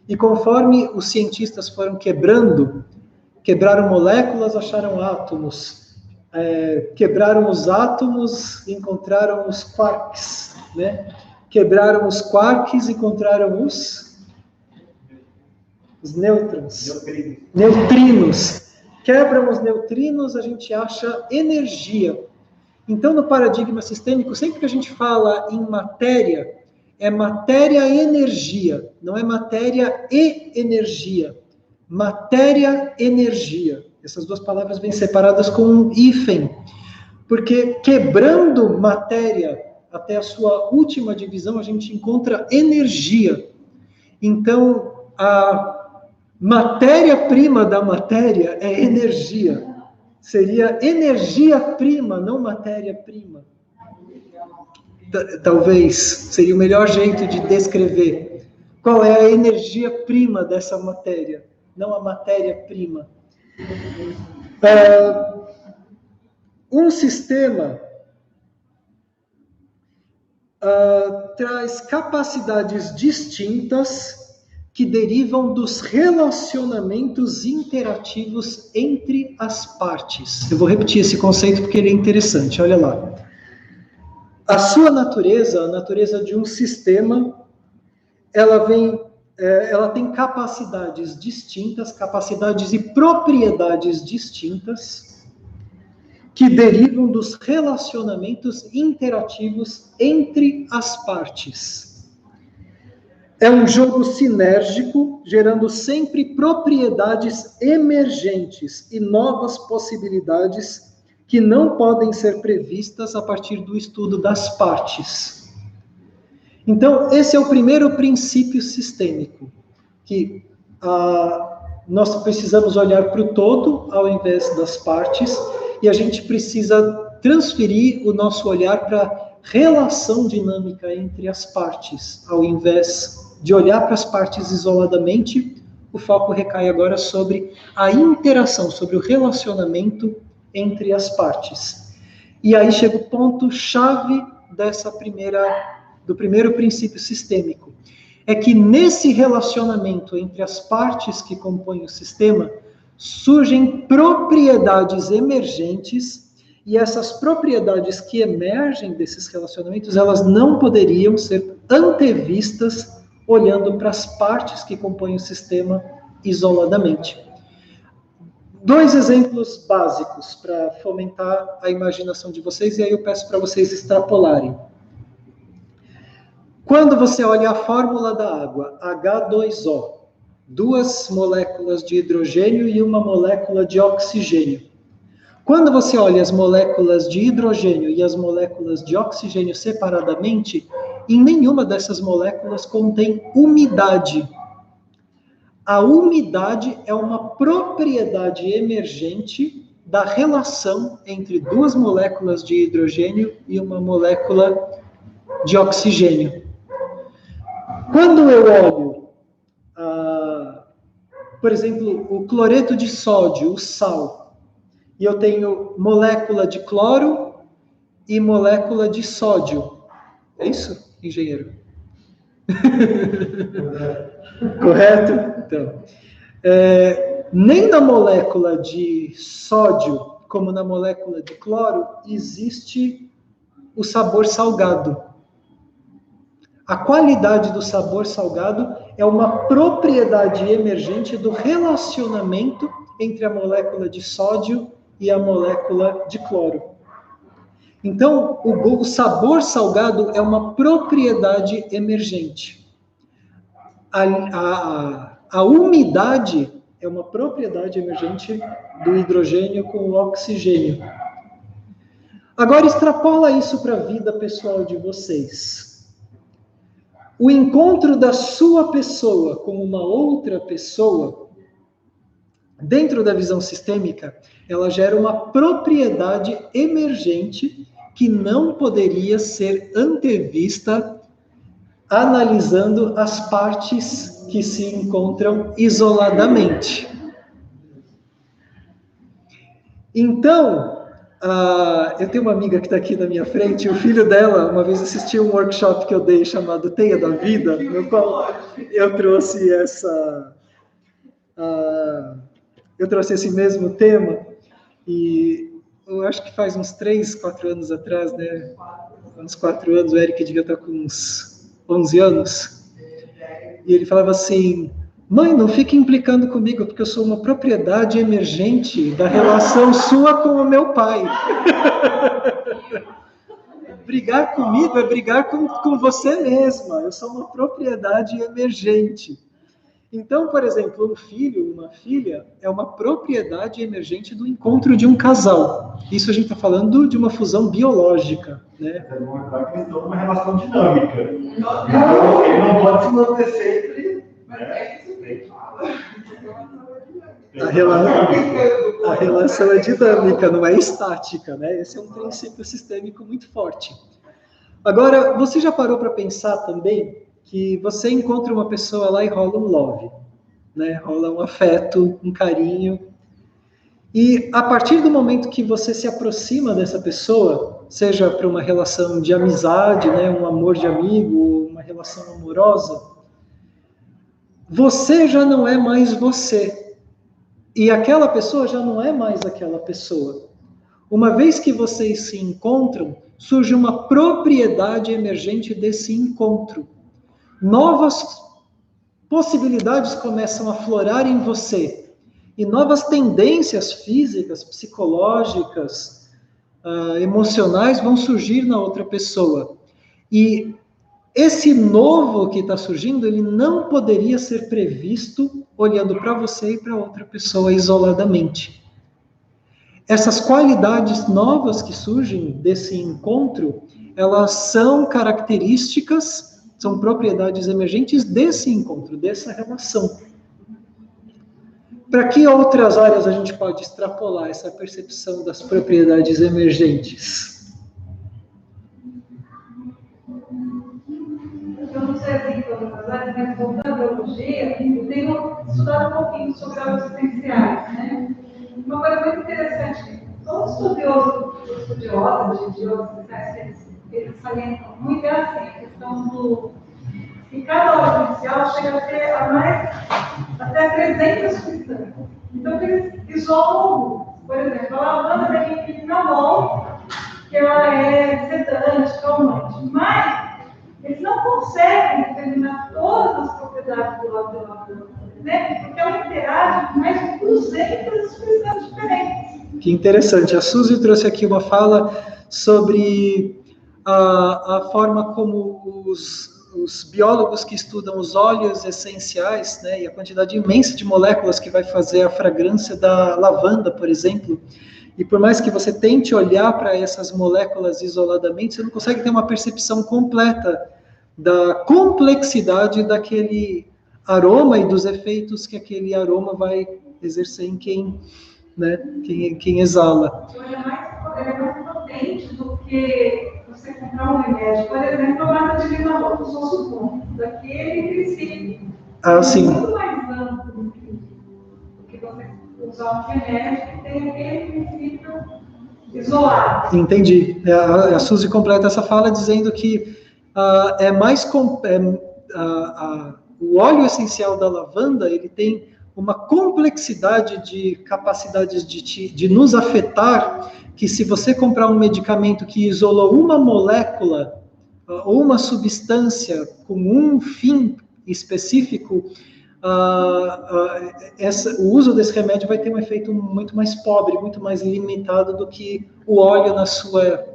E conforme os cientistas foram quebraram moléculas, acharam átomos. Quebraram os átomos, encontraram os quarks, né? Quebraram os quarks, encontraram os nêutrons. Neutrinos. Quebram os neutrinos, a gente acha energia. Então, no paradigma sistêmico, sempre que a gente fala em matéria, é matéria e energia, não é matéria e energia. Matéria, energia. Essas duas palavras vêm separadas com um hífen, porque quebrando matéria até a sua última divisão, a gente encontra energia. Então, a matéria-prima da matéria é energia. Seria energia-prima, não matéria-prima. Talvez seria o melhor jeito de descrever. Qual é a energia-prima dessa matéria? Não a matéria-prima. Um sistema traz capacidades distintas que derivam dos relacionamentos interativos entre as partes. Eu vou repetir esse conceito porque ele é interessante. Olha lá. A sua natureza, a natureza de um sistema, ela tem capacidades distintas, capacidades e propriedades distintas que derivam dos relacionamentos interativos entre as partes. É um jogo sinérgico, gerando sempre propriedades emergentes e novas possibilidades que não podem ser previstas a partir do estudo das partes. Então, esse é o primeiro princípio sistêmico, que nós precisamos olhar para o todo ao invés das partes, e a gente precisa transferir o nosso olhar para a relação dinâmica entre as partes, ao invés de olhar para as partes isoladamente. O foco recai agora sobre a interação, sobre o relacionamento entre as partes. E aí chega o ponto-chave do primeiro princípio sistêmico. É que nesse relacionamento entre as partes que compõem o sistema, surgem propriedades emergentes, e essas propriedades que emergem desses relacionamentos, elas não poderiam ser antevistas olhando para as partes que compõem o sistema isoladamente. 2 exemplos básicos para fomentar a imaginação de vocês, e aí eu peço para vocês extrapolarem. Quando você olha a fórmula da água, H2O, 2 moléculas de hidrogênio e 1 molécula de oxigênio. Quando você olha as moléculas de hidrogênio e as moléculas de oxigênio separadamente, em nenhuma dessas moléculas contém umidade. A umidade é uma propriedade emergente da relação entre duas moléculas de hidrogênio e uma molécula de oxigênio. Quando eu olho, por exemplo, o cloreto de sódio, o sal, e eu tenho molécula de cloro e molécula de sódio. É isso, engenheiro? Correto? Então, nem na molécula de sódio, como na molécula de cloro, existe o sabor salgado. A qualidade do sabor salgado é uma propriedade emergente do relacionamento entre a molécula de sódio e a molécula de cloro. Então, o sabor salgado é uma propriedade emergente. A umidade é uma propriedade emergente do hidrogênio com o oxigênio. Agora, extrapola isso para a vida pessoal de vocês. O encontro da sua pessoa com uma outra pessoa, dentro da visão sistêmica, ela gera uma propriedade emergente que não poderia ser antevista analisando as partes que se encontram isoladamente. Então, eu tenho uma amiga que está aqui na minha frente, o filho dela, uma vez assistiu um workshop que eu dei chamado Teia da Vida, no qual eu trouxe esse mesmo tema, e eu acho que faz uns 3, 4 anos atrás, né? Uns 4 anos, o Eric devia estar com uns 11 anos, e ele falava assim: mãe, não fique implicando comigo, porque eu sou uma propriedade emergente da relação sua com o meu pai. Brigar comigo é brigar com você mesma. Eu sou uma propriedade emergente. Então, por exemplo, um filho, uma filha, é uma propriedade emergente do encontro de um casal. Isso a gente está falando de uma fusão biológica, né? É mostrar que eles estão numa relação dinâmica. Então, ele não pode se manter sempre. A relação é dinâmica, não é estática, né? Esse é um princípio sistêmico muito forte. Agora, você já parou para pensar também que você encontra uma pessoa lá e rola um love, né? Rola um afeto, um carinho. E a partir do momento que você se aproxima dessa pessoa, seja para uma relação de amizade, né? Um amor de amigo, uma relação amorosa, você já não é mais você. E aquela pessoa já não é mais aquela pessoa. Uma vez que vocês se encontram, surge uma propriedade emergente desse encontro. Novas possibilidades começam a florar em você. E novas tendências físicas, psicológicas, emocionais vão surgir na outra pessoa. E esse novo que está surgindo, ele não poderia ser previsto olhando para você e para outra pessoa isoladamente. Essas qualidades novas que surgem desse encontro, elas são características, são propriedades emergentes desse encontro, dessa relação. Para que outras áreas a gente pode extrapolar essa percepção das propriedades emergentes? Eu não sei assim todas as áreas, mas voltando à biologia, eu tenho estudado um pouquinho sobre óleos essenciais, né? Uma coisa muito interessante, todo estudioso de óleos essenciais, eles salientam muito é assim, a questão do... que cada óleo essencial chega a ter até 300 substâncias. Então, eles isolam, por exemplo, a lavanda tem quinamol, que ela é sedante, calmante, mas eles não conseguem determinar todas as propriedades do óleo de lavanda, né? Porque ela interage com mais de 200 substâncias diferentes. Que interessante. A Suzy trouxe aqui uma fala sobre a forma como os biólogos que estudam os óleos essenciais, né, e a quantidade imensa de moléculas que vai fazer a fragrância da lavanda, por exemplo, e por mais que você tente olhar para essas moléculas isoladamente, você não consegue ter uma percepção completa da complexidade daquele aroma e dos efeitos que aquele aroma vai exercer em quem né? Quem exala. Ele é mais potente do que você comprar um remédio. Por exemplo, a mata de linaloto, só supondo, daquele princípio. Ah, sim. É muito mais amplo do que você usar um remédio que tem aquele princípio isolado. Entendi. A Suzy completa essa fala dizendo que é mais o óleo essencial da lavanda, ele tem uma complexidade de capacidades de nos afetar, que se você comprar um medicamento que isolou uma molécula ou uma substância com um fim específico, o uso desse remédio vai ter um efeito muito mais pobre, muito mais limitado do que o óleo na sua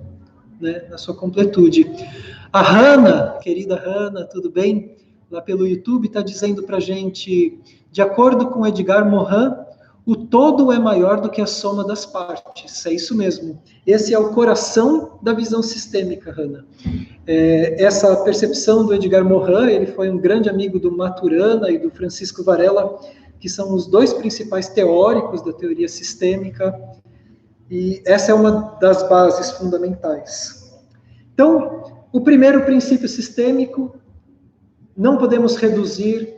completude. A Hanna, querida Hanna, tudo bem? Lá pelo YouTube, está dizendo para a gente, de acordo com Edgar Morin, o todo é maior do que a soma das partes. É isso mesmo. Esse é o coração da visão sistêmica, Hanna. Essa percepção do Edgar Morin, ele foi um grande amigo do Maturana e do Francisco Varela, que são os dois principais teóricos da teoria sistêmica, e essa é uma das bases fundamentais. Então, o primeiro princípio sistêmico, não podemos reduzir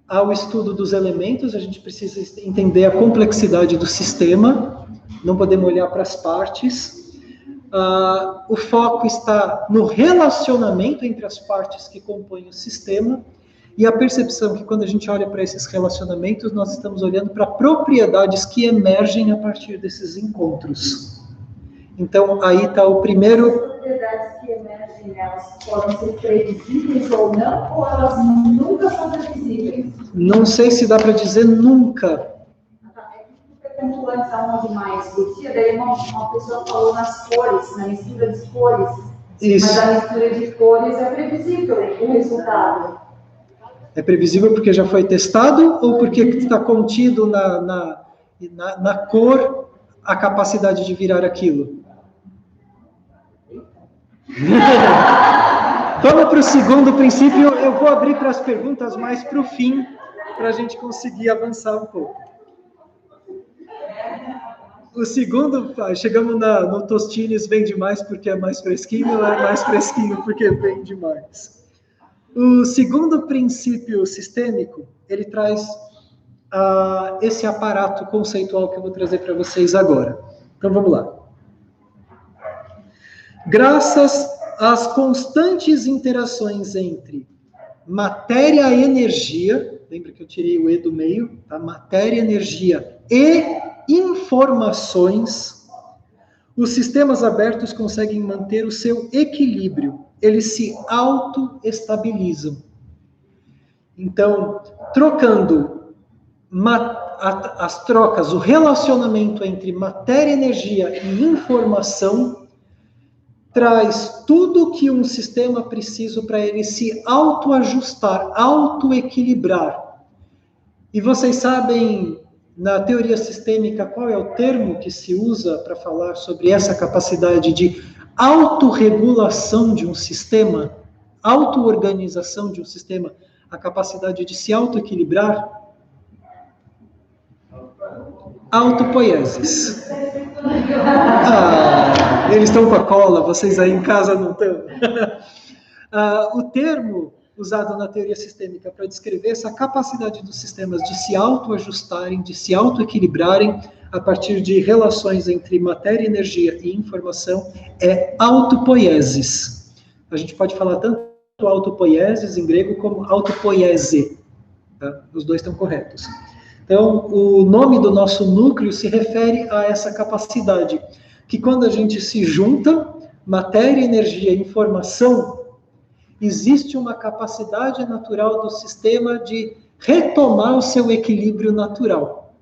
ao estudo dos elementos, a gente precisa entender a complexidade do sistema, não podemos olhar para as partes. O foco está no relacionamento entre as partes que compõem o sistema, e a percepção que quando a gente olha para esses relacionamentos, nós estamos olhando para propriedades que emergem a partir desses encontros. Então, aí está o primeiro... As propriedades que emergem, elas podem ser previsíveis ou não, ou elas nunca são previsíveis? Não sei se dá para dizer nunca. Perguntou antes aonde mais curtia, daí uma pessoa falou nas cores, na mistura de cores. Isso. Mas a mistura de cores é previsível, o resultado. É previsível porque já foi testado ou porque está contido na cor a capacidade de virar aquilo? Vamos para o segundo princípio. Eu vou abrir para as perguntas mais para o fim, para a gente conseguir avançar um pouco. O segundo, chegamos no Tostines, vende mais porque é mais fresquinho, é mais fresquinho porque vende mais. O segundo princípio sistêmico, ele traz esse aparato conceitual que eu vou trazer para vocês agora. Então, vamos lá. Graças às constantes interações entre matéria e energia, lembra que eu tirei o E do meio, tá? Matéria, energia e informações, os sistemas abertos conseguem manter o seu equilíbrio, eles se autoestabilizam. Então, trocando as trocas, o relacionamento entre matéria, energia e informação, traz tudo que um sistema precisa para ele se autoajustar, autoequilibrar. E vocês sabem, na teoria sistêmica, qual é o termo que se usa para falar sobre essa capacidade de autorregulação de um sistema, autoorganização de um sistema, a capacidade de se autoequilibrar? Autopoiesis. Eles estão com a cola, vocês aí em casa não estão. O termo usado na teoria sistêmica para descrever essa capacidade dos sistemas de se autoajustarem, de se autoequilibrarem a partir de relações entre matéria, energia e informação é autopoiesis. A gente pode falar tanto autopoiesis em grego como autopoiese. Tá? Os dois estão corretos. Então, o nome do nosso núcleo se refere a essa capacidade, que quando a gente se junta, matéria, energia e informação, existe uma capacidade natural do sistema de retomar o seu equilíbrio natural.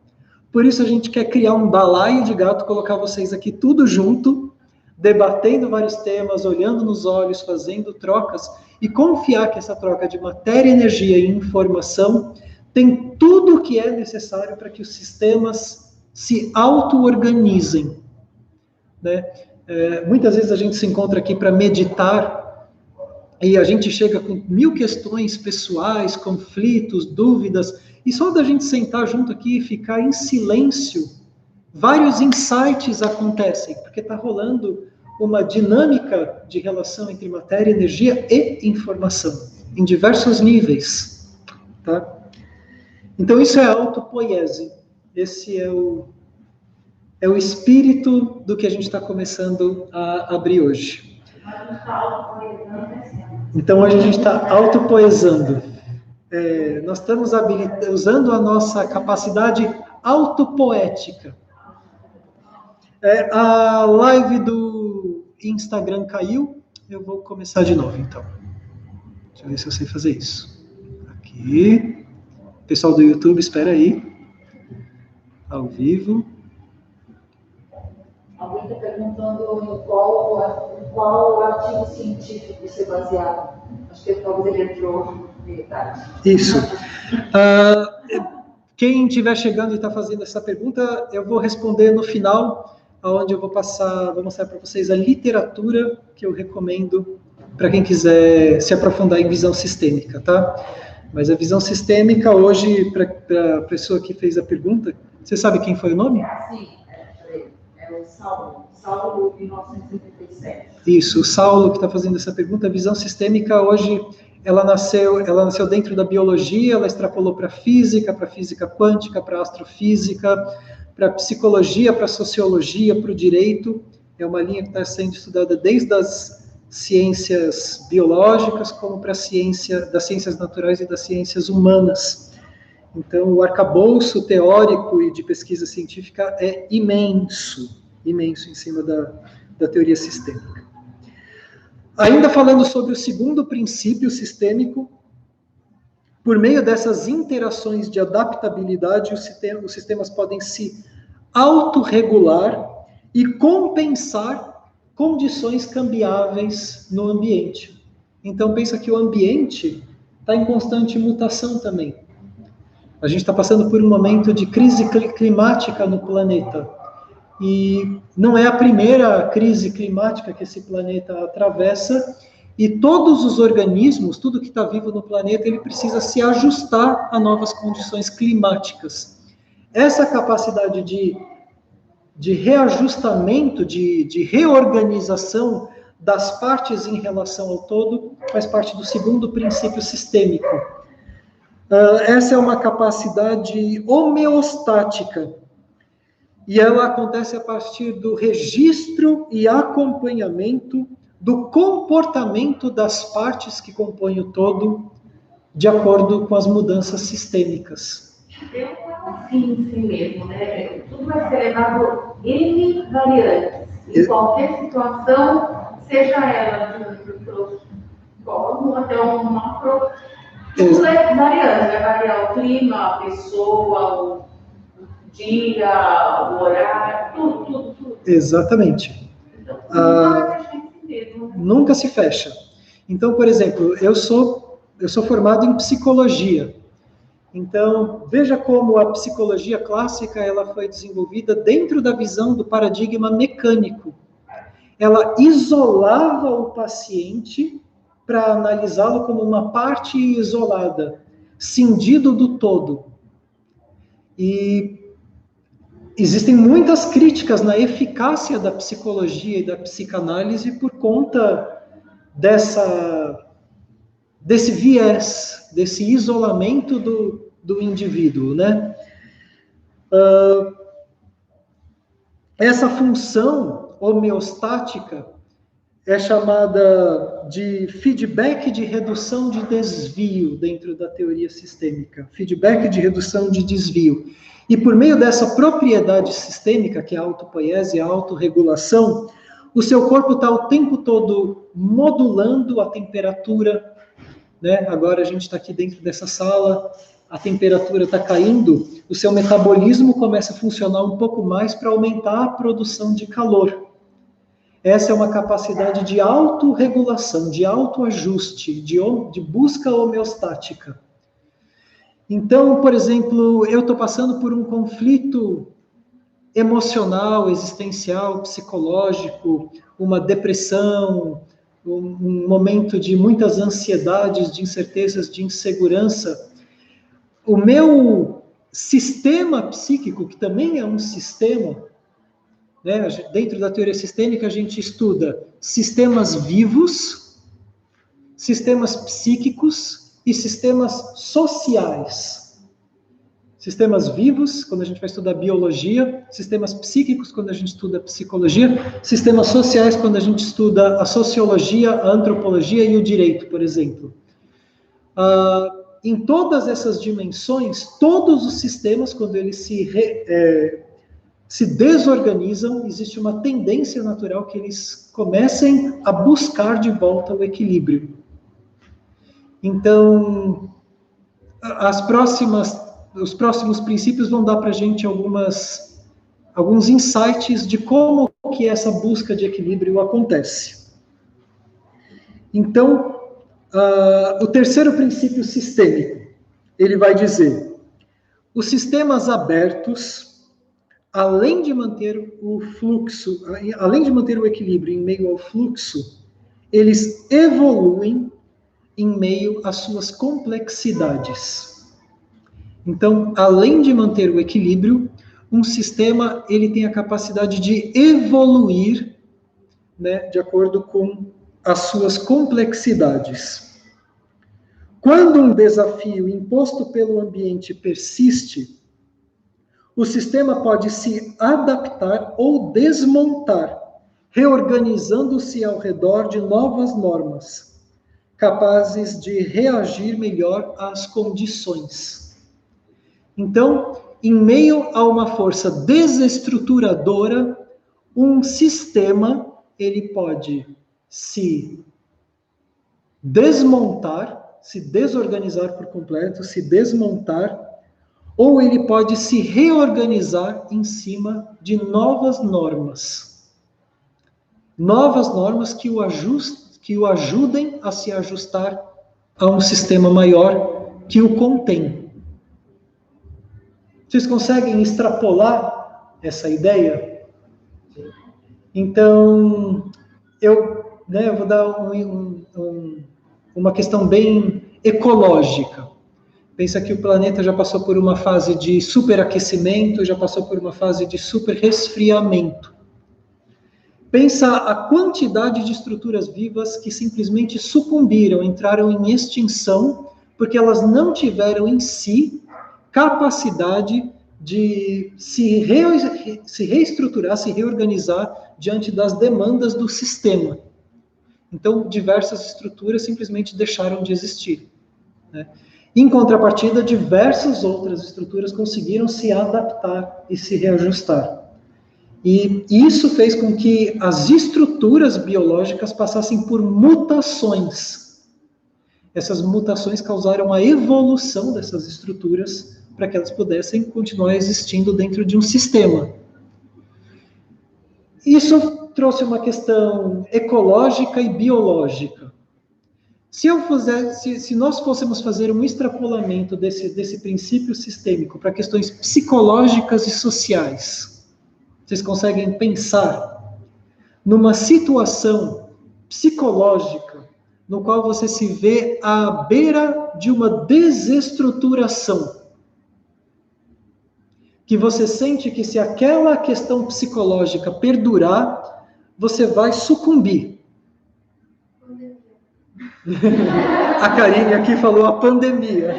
Por isso a gente quer criar um balaio de gato, colocar vocês aqui tudo junto, debatendo vários temas, olhando nos olhos, fazendo trocas, e confiar que essa troca de matéria, energia e informação tem tudo o que é necessário para que os sistemas se auto-organizem. Né? Muitas vezes a gente se encontra aqui para meditar e a gente chega com 1000 questões pessoais, conflitos, dúvidas, e só da gente sentar junto aqui e ficar em silêncio, vários insights acontecem, porque está rolando uma dinâmica de relação entre matéria, energia e informação, em diversos níveis. Tá? Então, isso é autopoiese. Esse é o espírito do que a gente está começando a abrir hoje. Então, hoje a gente está autopoesando. Nós estamos usando a nossa capacidade autopoética. A live do Instagram caiu, eu vou começar de novo, então. Deixa eu ver se eu sei fazer isso. Aqui. Pessoal do YouTube, espera aí. Ao vivo. Alguém está perguntando em qual artigo científico você baseado. Acho que talvez ele entrou meio tarde. Isso. Quem estiver chegando e está fazendo essa pergunta, eu vou responder no final, onde eu vou mostrar para vocês a literatura que eu recomendo para quem quiser se aprofundar em visão sistêmica, tá? Mas a visão sistêmica, hoje, para a pessoa que fez a pergunta, você sabe quem foi o nome? Sim, é o Saulo. Saulo, 1977. Isso, o Saulo que está fazendo essa pergunta. A visão sistêmica, hoje, ela nasceu dentro da biologia, ela extrapolou para a física quântica, para a astrofísica, para a psicologia, para a sociologia, para o direito. É uma linha que está sendo estudada desde as ciências biológicas, como para das ciências naturais e das ciências humanas. Então, o arcabouço teórico e de pesquisa científica é imenso em cima da teoria sistêmica. Ainda falando sobre o segundo princípio sistêmico, por meio dessas interações de adaptabilidade, os sistemas podem se autorregular e compensar condições cambiáveis no ambiente. Então, pensa que o ambiente está em constante mutação também. A gente está passando por um momento de crise climática no planeta. E não é a primeira crise climática que esse planeta atravessa, e todos os organismos, tudo que está vivo no planeta, ele precisa se ajustar a novas condições climáticas. Essa capacidade de reajustamento, de reorganização das partes em relação ao todo, faz parte do segundo princípio sistêmico. Essa é uma capacidade homeostática, e ela acontece a partir do registro e acompanhamento do comportamento das partes que compõem o todo, de acordo com as mudanças sistêmicas. Deus não é assim em si mesmo, né? Tudo vai ser levado N variantes. Em qualquer situação, seja ela de um microcosmo até um macro, tudo é variante. Vai variar o clima, a pessoa, o dia, o horário, tudo. Exatamente. Então, nunca vai fechar em si mesmo, né? Nunca se fecha. Então, por exemplo, eu sou formado em psicologia. Então, veja como a psicologia clássica ela foi desenvolvida dentro da visão do paradigma mecânico. Ela isolava o paciente para analisá-lo como uma parte isolada, cindido do todo. E existem muitas críticas na eficácia da psicologia e da psicanálise por conta desse viés, desse isolamento do indivíduo, né? Essa função homeostática é chamada de feedback de redução de desvio dentro da teoria sistêmica. Feedback de redução de desvio. E por meio dessa propriedade sistêmica, que é a autopoiese, a autorregulação, o seu corpo está o tempo todo modulando a temperatura, né? Agora a gente está aqui dentro dessa sala, a temperatura está caindo, o seu metabolismo começa a funcionar um pouco mais para aumentar a produção de calor. Essa é uma capacidade de autorregulação, de autoajuste, de busca homeostática. Então, por exemplo, eu estou passando por um conflito emocional, existencial, psicológico, uma depressão, um momento de muitas ansiedades, de incertezas, de insegurança. O meu sistema psíquico, que também é um sistema, né? Dentro da teoria sistêmica, a gente estuda sistemas vivos, sistemas psíquicos e sistemas sociais. Sistemas vivos, quando a gente vai estudar biologia, sistemas psíquicos, quando a gente estuda psicologia, sistemas sociais, quando a gente estuda a sociologia, a antropologia e o direito, por exemplo. Em todas essas dimensões, todos os sistemas, quando eles se desorganizam, existe uma tendência natural que eles comecem a buscar de volta o equilíbrio. Então, os próximos princípios vão dar para a gente alguns insights de como que essa busca de equilíbrio acontece. Então, o terceiro princípio sistêmico, ele vai dizer: os sistemas abertos, além de manter o fluxo, além de manter o equilíbrio em meio ao fluxo, eles evoluem em meio às suas complexidades. Então, além de manter o equilíbrio, um sistema ele tem a capacidade de evoluir, né, de acordo com as suas complexidades. Quando um desafio imposto pelo ambiente persiste, o sistema pode se adaptar ou desmontar, reorganizando-se ao redor de novas normas, capazes de reagir melhor às condições. Então, em meio a uma força desestruturadora, um sistema ele pode se desmontar, se desorganizar por completo, se desmontar, ou ele pode se reorganizar em cima de novas normas. Novas normas que o ajudem a se ajustar a um sistema maior que o contém. Vocês conseguem extrapolar essa ideia? Então, eu vou dar uma questão bem ecológica. Pensa que o planeta já passou por uma fase de superaquecimento, já passou por uma fase de superresfriamento. Pensa a quantidade de estruturas vivas que simplesmente sucumbiram, entraram em extinção, porque elas não tiveram em si capacidade de se reestruturar, se reorganizar diante das demandas do sistema. Então, diversas estruturas simplesmente deixaram de existir, né? Em contrapartida, diversas outras estruturas conseguiram se adaptar e se reajustar. E isso fez com que as estruturas biológicas passassem por mutações. Essas mutações causaram a evolução dessas estruturas para que elas pudessem continuar existindo dentro de um sistema. Isso trouxe uma questão ecológica e biológica. Se nós fôssemos fazer um extrapolamento desse princípio sistêmico para questões psicológicas e sociais, vocês conseguem pensar numa situação psicológica no qual você se vê à beira de uma desestruturação, que você sente que se aquela questão psicológica perdurar, você vai sucumbir. A Karine aqui falou a pandemia.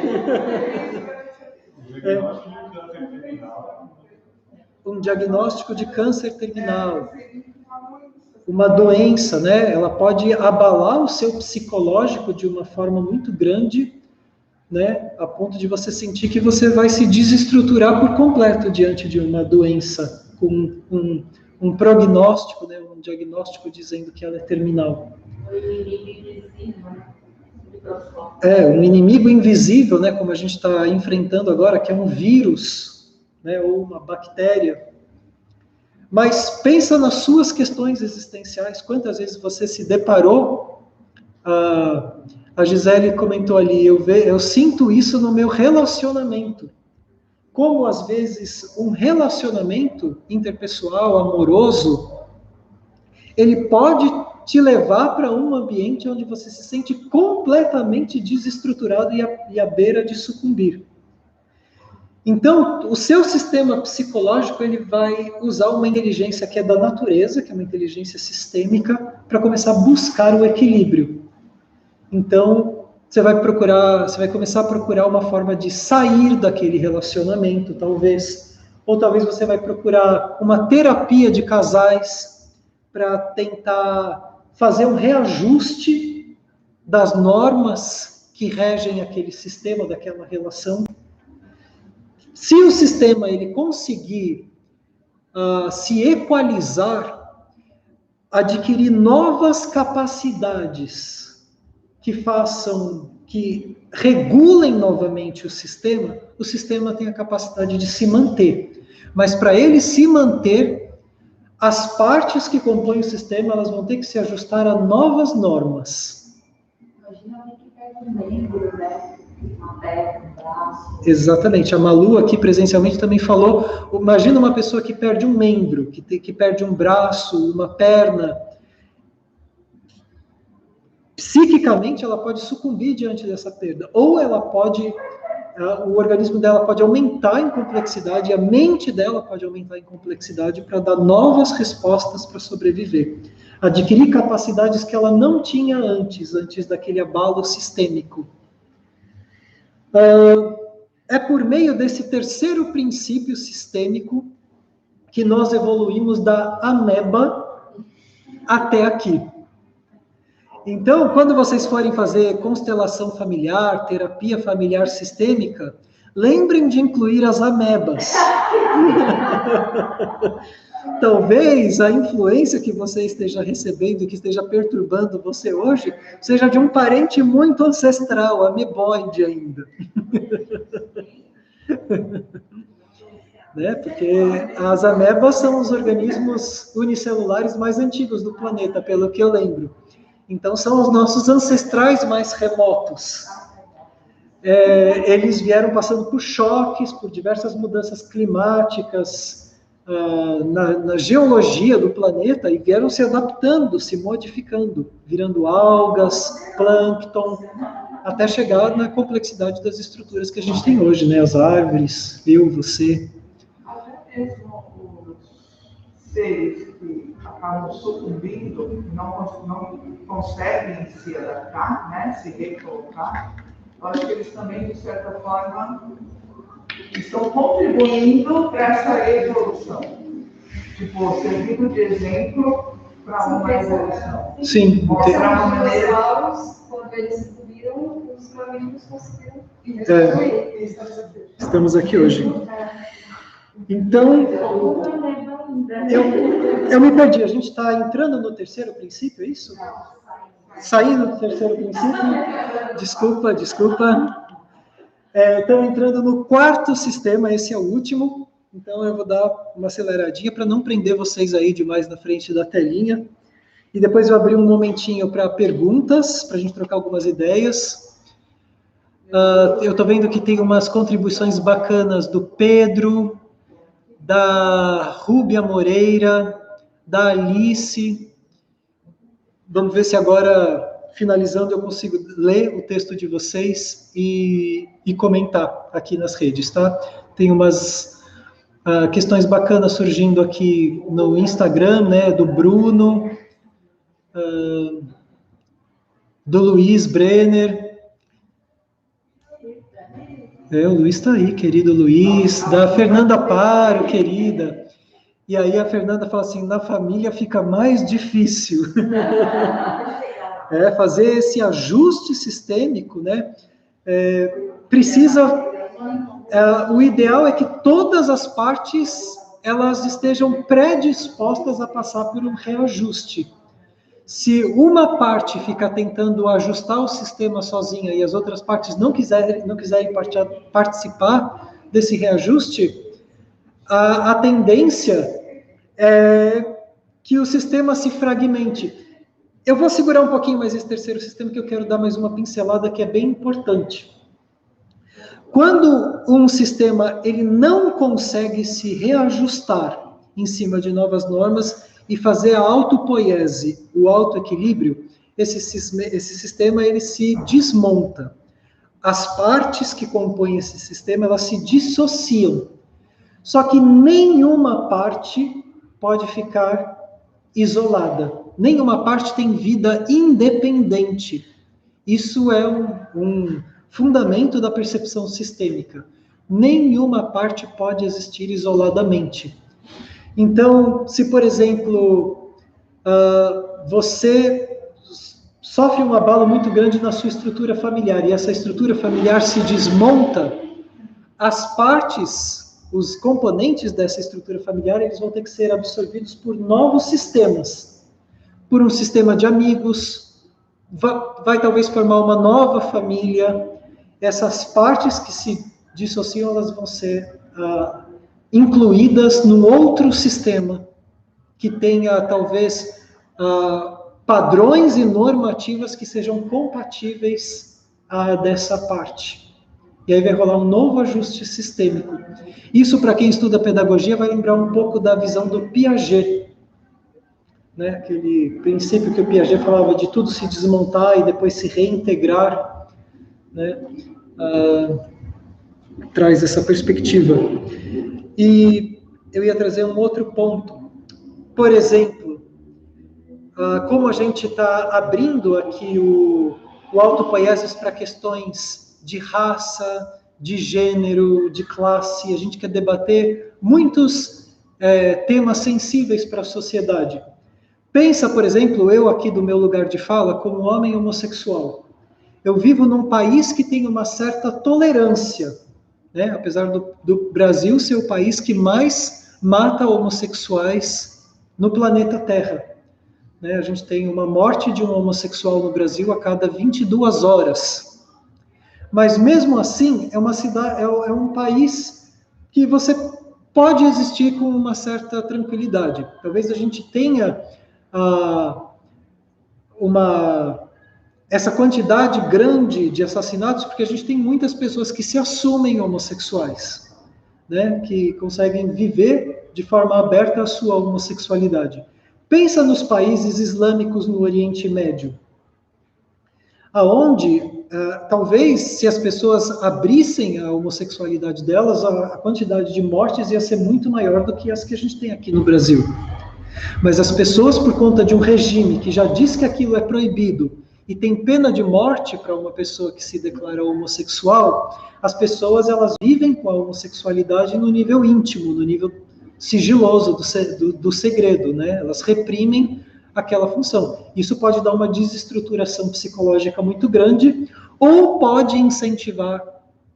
Um diagnóstico de câncer terminal. Uma doença, né? Ela pode abalar o seu psicológico de uma forma muito grande, né? A ponto de você sentir que você vai se desestruturar por completo diante de uma doença com um prognóstico, né? Um diagnóstico dizendo que ela é terminal. Um inimigo invisível, né? Como a gente está enfrentando agora, que é um vírus, né? Ou uma bactéria. Mas pensa nas suas questões existenciais. Quantas vezes você se deparou? A Gisele comentou ali, eu sinto isso no meu relacionamento. Como, às vezes, um relacionamento interpessoal, amoroso, ele pode te levar para um ambiente onde você se sente completamente desestruturado e à beira de sucumbir. Então, o seu sistema psicológico, ele vai usar uma inteligência que é da natureza, que é uma inteligência sistêmica, para começar a buscar o equilíbrio. Então, você vai começar a procurar uma forma de sair daquele relacionamento, talvez. Ou talvez você vai procurar uma terapia de casais para tentar fazer um reajuste das normas que regem aquele sistema, daquela relação. Se o sistema ele conseguir se equalizar, adquirir novas capacidades que regulem novamente o sistema tem a capacidade de se manter. Mas para ele se manter, as partes que compõem o sistema, elas vão ter que se ajustar a novas normas. Imagina alguém que perde um membro, né? Uma perna, um braço. Exatamente. A Malu aqui presencialmente também falou, imagina uma pessoa que perde um membro, que perde um braço, uma perna. Psiquicamente, ela pode sucumbir diante dessa perda. Ou ela pode, o organismo dela pode aumentar em complexidade, a mente dela pode aumentar em complexidade para dar novas respostas para sobreviver. Adquirir capacidades que ela não tinha antes daquele abalo sistêmico. É por meio desse terceiro princípio sistêmico que nós evoluímos da ameba até aqui. Então, quando vocês forem fazer constelação familiar, terapia familiar sistêmica, lembrem de incluir as amebas. Talvez a influência que você esteja recebendo, que esteja perturbando você hoje, seja de um parente muito ancestral, ameboide ainda. Né? Porque as amebas são os organismos unicelulares mais antigos do planeta, pelo que eu lembro. Então, são os nossos ancestrais mais remotos. Eles vieram passando por choques, por diversas mudanças climáticas, na geologia do planeta, e vieram se adaptando, se modificando, virando algas, plâncton, até chegar na complexidade das estruturas que a gente tem hoje, né? As árvores, eu, você. Até mesmo os seres que acabam sucumbindo, não conseguem se adaptar, né? Se recolocar, eu acho que eles também, de certa forma, estão contribuindo para essa evolução. Tipo, servindo de exemplo para uma evolução. Sim. Mostrar uma maneira. Quando eles subiram, os mamíferos conseguiram. Estamos aqui hoje. Então, eu me perdi. A gente está entrando no terceiro princípio, é isso? Saindo do terceiro princípio? Desculpa. Estamos entrando no quarto sistema, esse é o último. Então, eu vou dar uma aceleradinha para não prender vocês aí demais na frente da telinha. E depois eu abrir um momentinho para perguntas, para a gente trocar algumas ideias. Eu estou vendo que tem umas contribuições bacanas do Pedro, da Rúbia Moreira, da Alice. Vamos ver se agora, finalizando, eu consigo ler o texto de vocês e comentar aqui nas redes, tá? Tem umas questões bacanas surgindo aqui no Instagram, né? Do Bruno, do Luiz Brenner. O Luiz está aí, querido Luiz. Da Fernanda Paro, querida. E aí a Fernanda fala assim, na família fica mais difícil. Fazer esse ajuste sistêmico, né? O ideal é que todas as partes elas estejam predispostas a passar por um reajuste. Se uma parte fica tentando ajustar o sistema sozinha e as outras partes não quiserem participar desse reajuste, a tendência é que o sistema se fragmente. Eu vou segurar um pouquinho mais esse terceiro sistema, que eu quero dar mais uma pincelada que é bem importante. Quando um sistema ele não consegue se reajustar em cima de novas normas e fazer a autopoiese, o autoequilíbrio, esse sistema ele se desmonta. as partes que compõem esse sistema, elas se dissociam. Só que nenhuma parte pode ficar isolada. Nenhuma parte tem vida independente. Isso é um fundamento da percepção sistêmica. Nenhuma parte pode existir isoladamente. Então, se, por exemplo, você sofre um abalo muito grande na sua estrutura familiar, e essa estrutura familiar se desmonta, as partes, os componentes dessa estrutura familiar, eles vão ter que ser absorvidos por novos sistemas, por um sistema de amigos, vai talvez formar uma nova família. Essas partes que se dissociam, elas vão ser incluídas num outro sistema que tenha talvez padrões e normativas que sejam compatíveis dessa parte. E aí vai rolar um novo ajuste sistêmico. Isso, para quem estuda pedagogia, vai lembrar um pouco da visão do Piaget, né? Aquele princípio que o Piaget falava de tudo se desmontar e depois se reintegrar, né? Traz essa perspectiva. E eu ia trazer um outro ponto. Por exemplo, como a gente está abrindo aqui o autopoiesis para questões de raça, de gênero, de classe, a gente quer debater muitos temas sensíveis para a sociedade. Pensa, por exemplo, eu aqui do meu lugar de fala, como homem homossexual. Eu vivo num país que tem uma certa tolerância, né? Apesar do Brasil ser o país que mais mata homossexuais no planeta Terra. Né? A gente tem uma morte de um homossexual no Brasil a cada 22 horas. Mas mesmo assim, é uma cidade, é um país que você pode existir com uma certa tranquilidade. Talvez a gente tenha essa quantidade grande de assassinatos, porque a gente tem muitas pessoas que se assumem homossexuais, né? Que conseguem viver de forma aberta a sua homossexualidade. Pensa nos países islâmicos no Oriente Médio, aonde talvez se as pessoas abrissem a homossexualidade delas, a quantidade de mortes ia ser muito maior do que as que a gente tem aqui no Brasil. Mas as pessoas, por conta de um regime que já diz que aquilo é proibido e tem pena de morte para uma pessoa que se declara homossexual, as pessoas elas vivem com a homossexualidade no nível íntimo, no nível sigiloso do segredo, né? Elas reprimem aquela função. Isso pode dar uma desestruturação psicológica muito grande, ou pode incentivar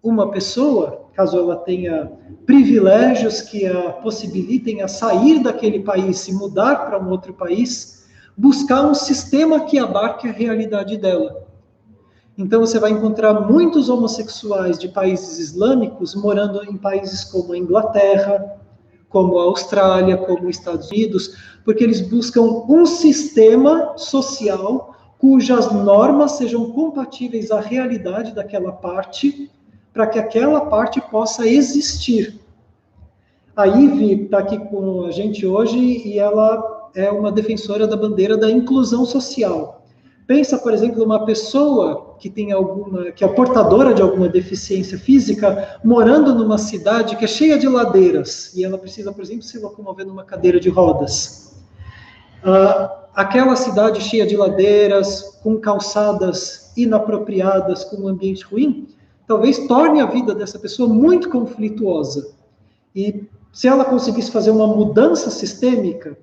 uma pessoa, caso ela tenha privilégios que a possibilitem a sair daquele país e mudar para um outro país, buscar um sistema que abarque a realidade dela. Então você vai encontrar muitos homossexuais de países islâmicos morando em países como a Inglaterra, como a Austrália, como os Estados Unidos, porque eles buscam um sistema social cujas normas sejam compatíveis à realidade daquela parte, para que aquela parte possa existir. A Ivy está aqui com a gente hoje e ela é uma defensora da bandeira da inclusão social. Pensa, por exemplo, uma pessoa que é portadora de alguma deficiência física, morando numa cidade que é cheia de ladeiras, e ela precisa, por exemplo, se locomover numa cadeira de rodas. Aquela cidade cheia de ladeiras, com calçadas inapropriadas, com um ambiente ruim, talvez torne a vida dessa pessoa muito conflituosa. E se ela conseguisse fazer uma mudança sistêmica,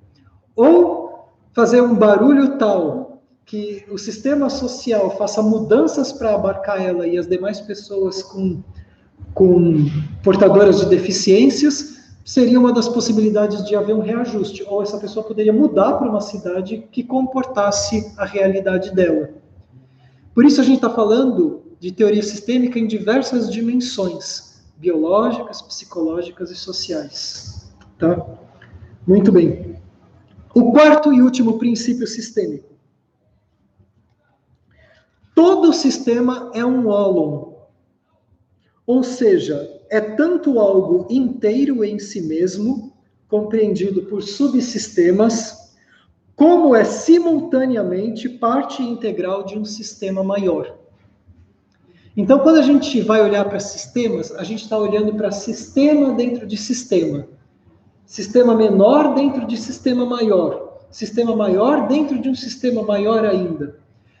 ou fazer um barulho tal que o sistema social faça mudanças para abarcar ela e as demais pessoas com portadoras de deficiências, seria uma das possibilidades de haver um reajuste. Ou essa pessoa poderia mudar para uma cidade que comportasse a realidade dela. Por isso a gente está falando de teoria sistêmica em diversas dimensões, biológicas, psicológicas e sociais. Tá? Muito bem. O quarto e último princípio sistêmico. Todo sistema é um ólon, ou seja, é tanto algo inteiro em si mesmo, compreendido por subsistemas, como é simultaneamente parte integral de um sistema maior. Então, quando a gente vai olhar para sistemas, a gente está olhando para sistema dentro de sistema. Sistema menor dentro de sistema maior. Sistema maior dentro de um sistema maior ainda.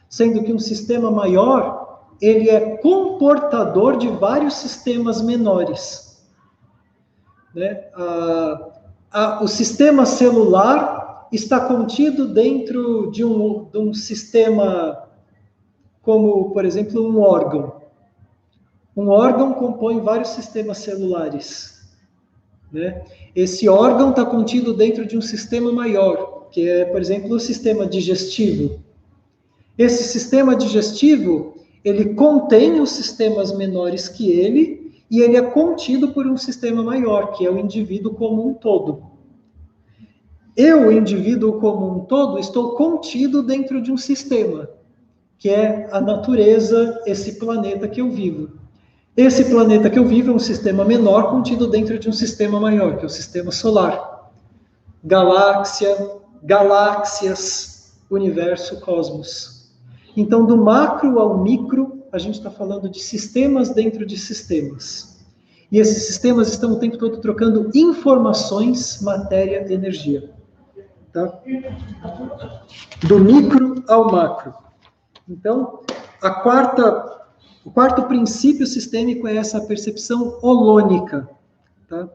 Sendo que um sistema maior, ele é comportador de vários sistemas menores. Né? O sistema celular está contido dentro de um sistema como, por exemplo, um órgão. Um órgão compõe vários sistemas celulares. Né? Esse órgão está contido dentro de um sistema maior, que é, por exemplo, o sistema digestivo. Esse sistema digestivo, ele contém os sistemas menores que ele, e ele é contido por um sistema maior, que é o indivíduo como um todo. Eu, indivíduo como um todo, estou contido dentro de um sistema, que é a natureza, esse planeta que eu vivo. Esse planeta que eu vivo é um sistema menor contido dentro de um sistema maior, que é o sistema solar. Galáxia, galáxias, universo, cosmos. Então, do macro ao micro, a gente está falando de sistemas dentro de sistemas. E esses sistemas estão o tempo todo trocando informações, matéria, energia. Tá? Do micro ao macro. Então, o quarto princípio sistêmico é essa percepção holônica. Tá?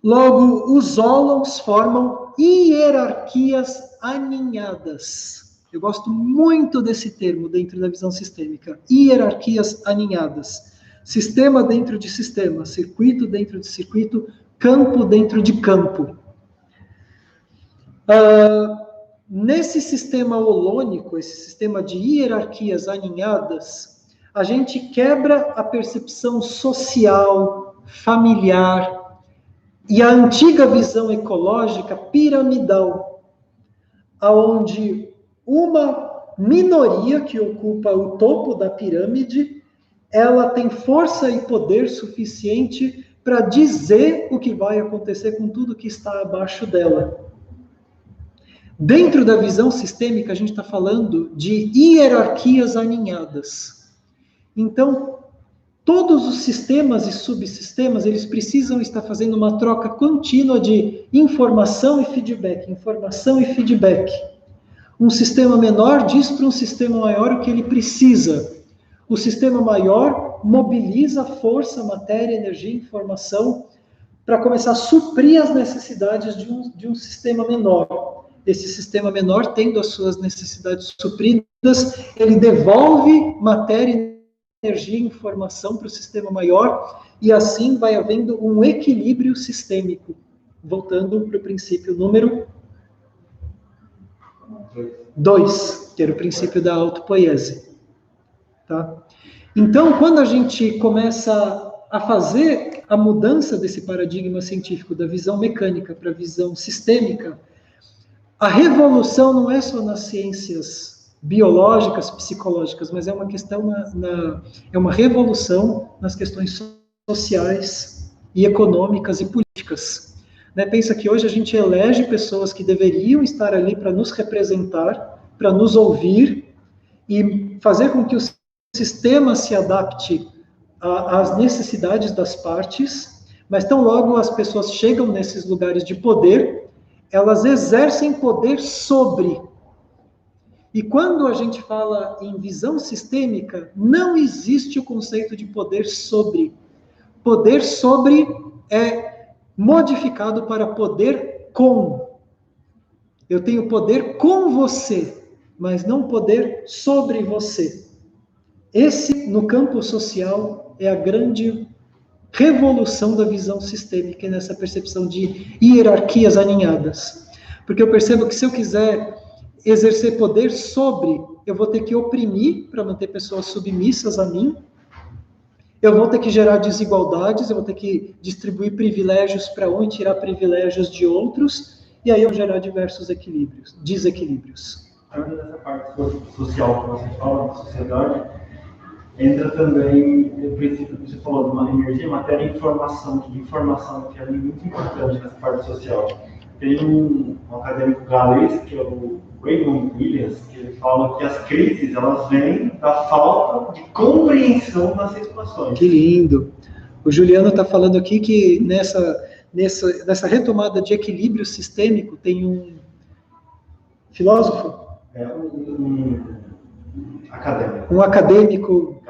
Logo, os ólons formam hierarquias aninhadas. Eu gosto muito desse termo dentro da visão sistêmica. Hierarquias aninhadas. Sistema dentro de sistema, circuito dentro de circuito, campo dentro de campo. Nesse sistema holônico, esse sistema de hierarquias aninhadas, a gente quebra a percepção social, familiar e a antiga visão ecológica piramidal, onde uma minoria que ocupa o topo da pirâmide, ela tem força e poder suficiente para dizer o que vai acontecer com tudo que está abaixo dela. Dentro da visão sistêmica, a gente está falando de hierarquias aninhadas. Então, todos os sistemas e subsistemas, eles precisam estar fazendo uma troca contínua de informação e feedback, informação e feedback. Um sistema menor diz para um sistema maior o que ele precisa. O sistema maior mobiliza força, matéria, energia, informação para começar a suprir as necessidades de um sistema menor. Esse sistema menor, tendo as suas necessidades supridas, ele devolve matéria, energia e informação para o sistema maior, e assim vai havendo um equilíbrio sistêmico. Voltando para o princípio número 2, que era o princípio da autopoiese. Tá? Então, quando a gente começa a fazer a mudança desse paradigma científico da visão mecânica para a visão sistêmica, a revolução não é só nas ciências biológicas, psicológicas, mas é uma questão é uma revolução nas questões sociais e econômicas e políticas. Né? Pensa que hoje a gente elege pessoas que deveriam estar ali para nos representar, para nos ouvir e fazer com que o sistema se adapte às necessidades das partes, mas tão logo as pessoas chegam nesses lugares de poder, elas exercem poder sobre. E quando a gente fala em visão sistêmica, não existe o conceito de poder sobre. Poder sobre é modificado para poder com. Eu tenho poder com você, mas não poder sobre você. Esse, no campo social, é a grande revolução da visão sistêmica nessa percepção de hierarquias aninhadas. Porque eu percebo que se eu quiser exercer poder sobre, eu vou ter que oprimir para manter pessoas submissas a mim, eu vou ter que gerar desigualdades, eu vou ter que distribuir privilégios para um e tirar privilégios de outros, e aí eu gerar diversos desequilíbrios. Além dessa parte social que você fala, da sociedade, entra também o princípio que você falou de uma energia, matéria e informação, que é muito importante nessa parte social. Tem um acadêmico galês, que é o Raymond Williams, que ele fala que as crises, elas vêm da falta de compreensão das situações. Que lindo! O Juliano está falando aqui que nessa retomada de equilíbrio sistêmico tem um filósofo? Um acadêmico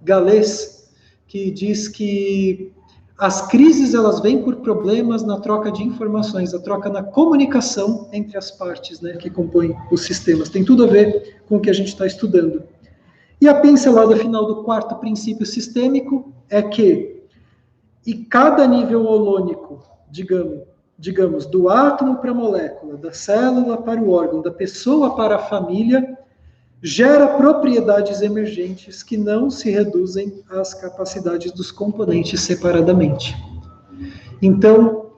galês que diz que as crises elas vêm por problemas na troca de informações, a troca na comunicação entre as partes, né, que compõem os sistemas. Tem tudo a ver com o que a gente está estudando. E a pincelada final do quarto princípio sistêmico é que, e cada nível holônico, digamos, do átomo para a molécula, da célula para o órgão, da pessoa para a família, gera propriedades emergentes que não se reduzem às capacidades dos componentes separadamente. Então,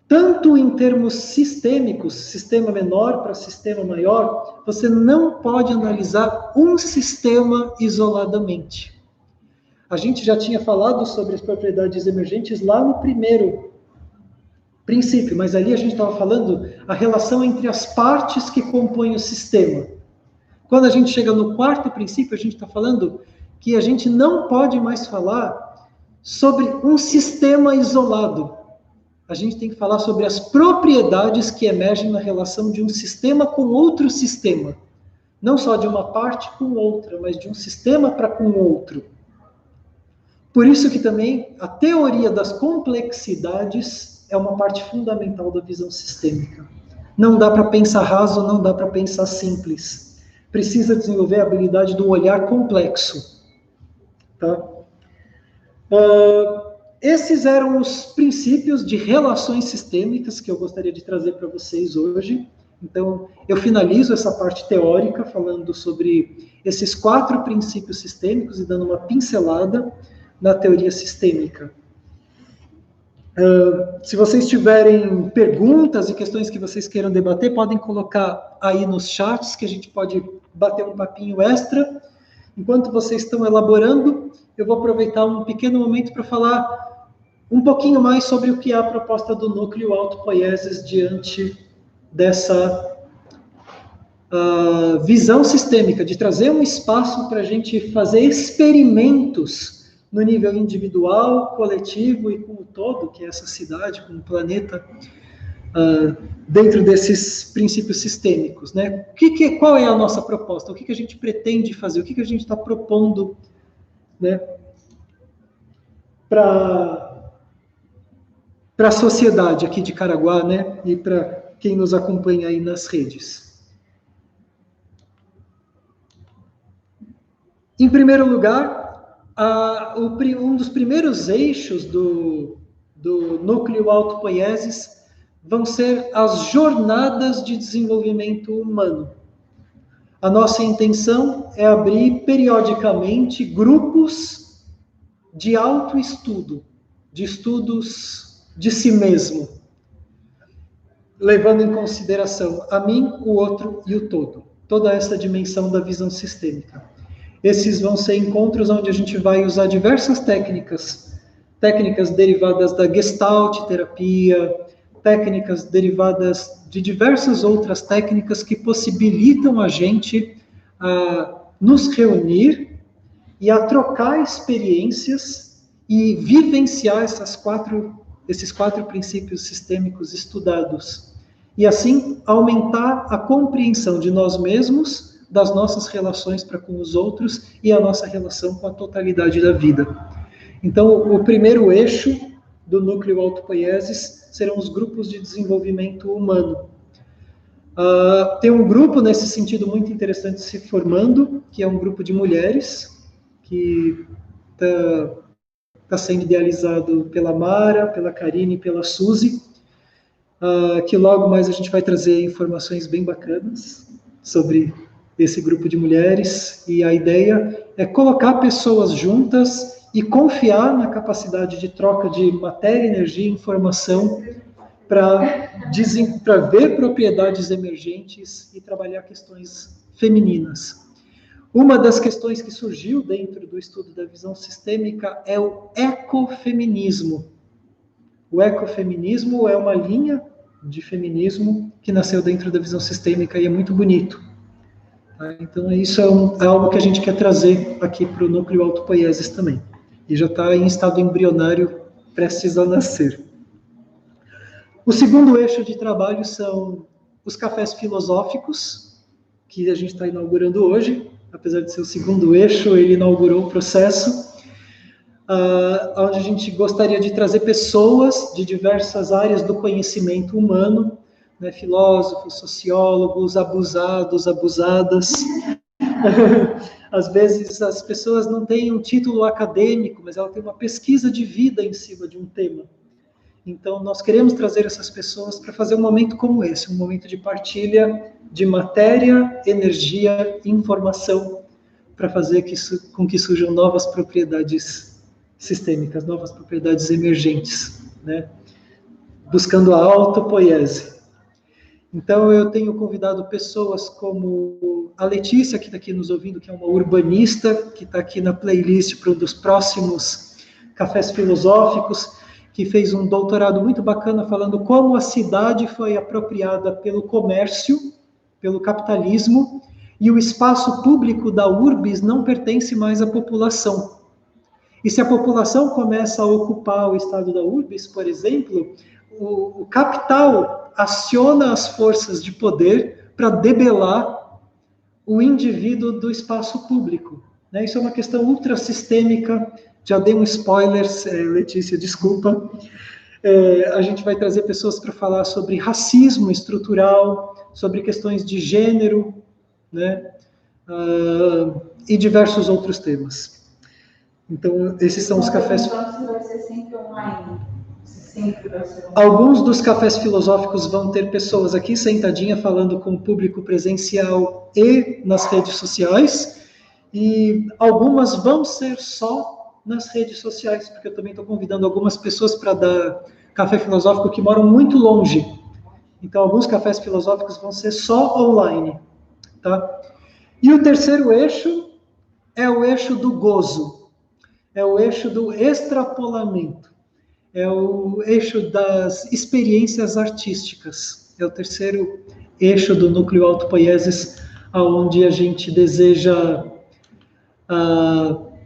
tanto em termos sistêmicos, sistema menor para sistema maior, você não pode analisar um sistema isoladamente. A gente já tinha falado sobre as propriedades emergentes lá no primeiro princípio, mas ali a gente estava falando a relação entre as partes que compõem o sistema. Quando a gente chega no quarto princípio, a gente está falando que a gente não pode mais falar sobre um sistema isolado. A gente tem que falar sobre as propriedades que emergem na relação de um sistema com outro sistema. Não só de uma parte com outra, mas de um sistema para com outro. Por isso que também a teoria das complexidades é uma parte fundamental da visão sistêmica. Não dá para pensar raso, não dá para pensar simples. Precisa desenvolver a habilidade do olhar complexo. Tá? Esses eram os princípios de relações sistêmicas que eu gostaria de trazer para vocês hoje. Então, eu finalizo essa parte teórica falando sobre esses 4 princípios sistêmicos e dando uma pincelada na teoria sistêmica. Se vocês tiverem perguntas e questões que vocês queiram debater, podem colocar aí nos chats, que a gente pode bater um papinho extra. Enquanto vocês estão elaborando, eu vou aproveitar um pequeno momento para falar um pouquinho mais sobre o que é a proposta do núcleo autopoiesis diante dessa visão sistêmica, de trazer um espaço para a gente fazer experimentos no nível individual, coletivo e com o todo, que é essa cidade, com o planeta, dentro desses princípios sistêmicos, né? Qual é a nossa proposta? O que a gente pretende fazer? O que a gente está propondo, né, para a sociedade aqui de Caraguá, né, e para quem nos acompanha aí nas redes? Em primeiro lugar, um dos primeiros eixos do núcleo autopoiesis vão ser as jornadas de desenvolvimento humano. A nossa intenção é abrir periodicamente grupos de autoestudo, de estudos de si mesmo, levando em consideração a mim, o outro e o todo. Toda essa dimensão da visão sistêmica. Esses vão ser encontros onde a gente vai usar diversas técnicas derivadas da Gestalt terapia, técnicas derivadas de diversas outras técnicas que possibilitam a gente a nos reunir e a trocar experiências e vivenciar esses quatro princípios sistêmicos estudados. E assim aumentar a compreensão de nós mesmos, das nossas relações para com os outros e a nossa relação com a totalidade da vida. Então, o primeiro eixo do núcleo autopoiesis serão os grupos de desenvolvimento humano. Tem um grupo nesse sentido muito interessante se formando, que é um grupo de mulheres, que está sendo idealizado pela Mara, pela Karine e pela Suzy, que logo mais a gente vai trazer informações bem bacanas sobre esse grupo de mulheres, e a ideia é colocar pessoas juntas e confiar na capacidade de troca de matéria, energia e informação para ver propriedades emergentes e trabalhar questões femininas. Uma das questões que surgiu dentro do estudo da visão sistêmica é o ecofeminismo. O ecofeminismo é uma linha de feminismo que nasceu dentro da visão sistêmica e é muito bonito. Tá? Então, isso é algo que a gente quer trazer aqui para o Núcleo Autopoiesis também. E já está em estado embrionário, prestes a nascer. O segundo eixo de trabalho são os cafés filosóficos, que a gente está inaugurando hoje. Apesar de ser o segundo eixo, ele inaugurou o processo, onde a gente gostaria de trazer pessoas de diversas áreas do conhecimento humano, né, filósofos, sociólogos, abusados, abusadas. Às vezes as pessoas não têm um título acadêmico, mas ela tem uma pesquisa de vida em cima de um tema. Então, nós queremos trazer essas pessoas para fazer um momento como esse, um momento de partilha de matéria, energia e informação, para fazer com que surjam novas propriedades sistêmicas, novas propriedades emergentes, né? Buscando a autopoiese. Então, eu tenho convidado pessoas como a Letícia, que está aqui nos ouvindo, que é uma urbanista, que está aqui na playlist para um dos próximos cafés filosóficos, que fez um doutorado muito bacana falando como a cidade foi apropriada pelo comércio, pelo capitalismo, e o espaço público da urbis não pertence mais à população. E se a população começa a ocupar o estado da urbis, por exemplo, o capital aciona as forças de poder para debelar o indivíduo do espaço público. Né? Isso é uma questão ultrassistêmica. Já dei um spoiler, Letícia, desculpa. A gente vai trazer pessoas para falar sobre racismo estrutural, sobre questões de gênero, né? E diversos outros temas. Então, esses são os cafés... Então, vai ser sempre online? Sempre vai ser online? Alguns dos cafés filosóficos vão ter pessoas aqui sentadinha falando com o público presencial e nas redes sociais, e algumas vão ser só nas redes sociais, porque eu também estou convidando algumas pessoas para dar café filosófico que moram muito longe. Então, alguns cafés filosóficos vão ser só online, tá? E o terceiro eixo é o eixo do gozo, é o eixo do extrapolamento, é o eixo das experiências artísticas, é o terceiro eixo do Núcleo Autopoiesis, onde a gente deseja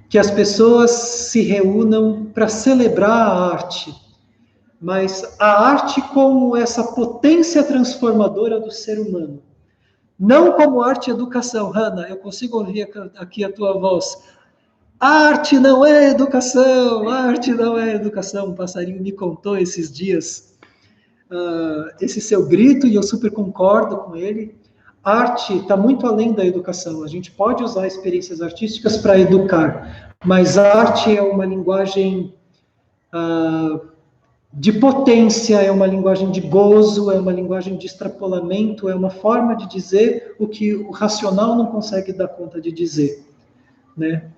que as pessoas se reúnam para celebrar a arte, mas a arte como essa potência transformadora do ser humano. Não como arte-educação. Hannah, eu consigo ouvir aqui a tua voz. A arte não é educação, a arte não é educação. Um passarinho me contou esses dias esse seu grito, e eu super concordo com ele. A arte está muito além da educação. A gente pode usar experiências artísticas para educar, mas a arte é uma linguagem de potência, é uma linguagem de gozo, é uma linguagem de extrapolamento, é uma forma de dizer o que o racional não consegue dar conta de dizer, né?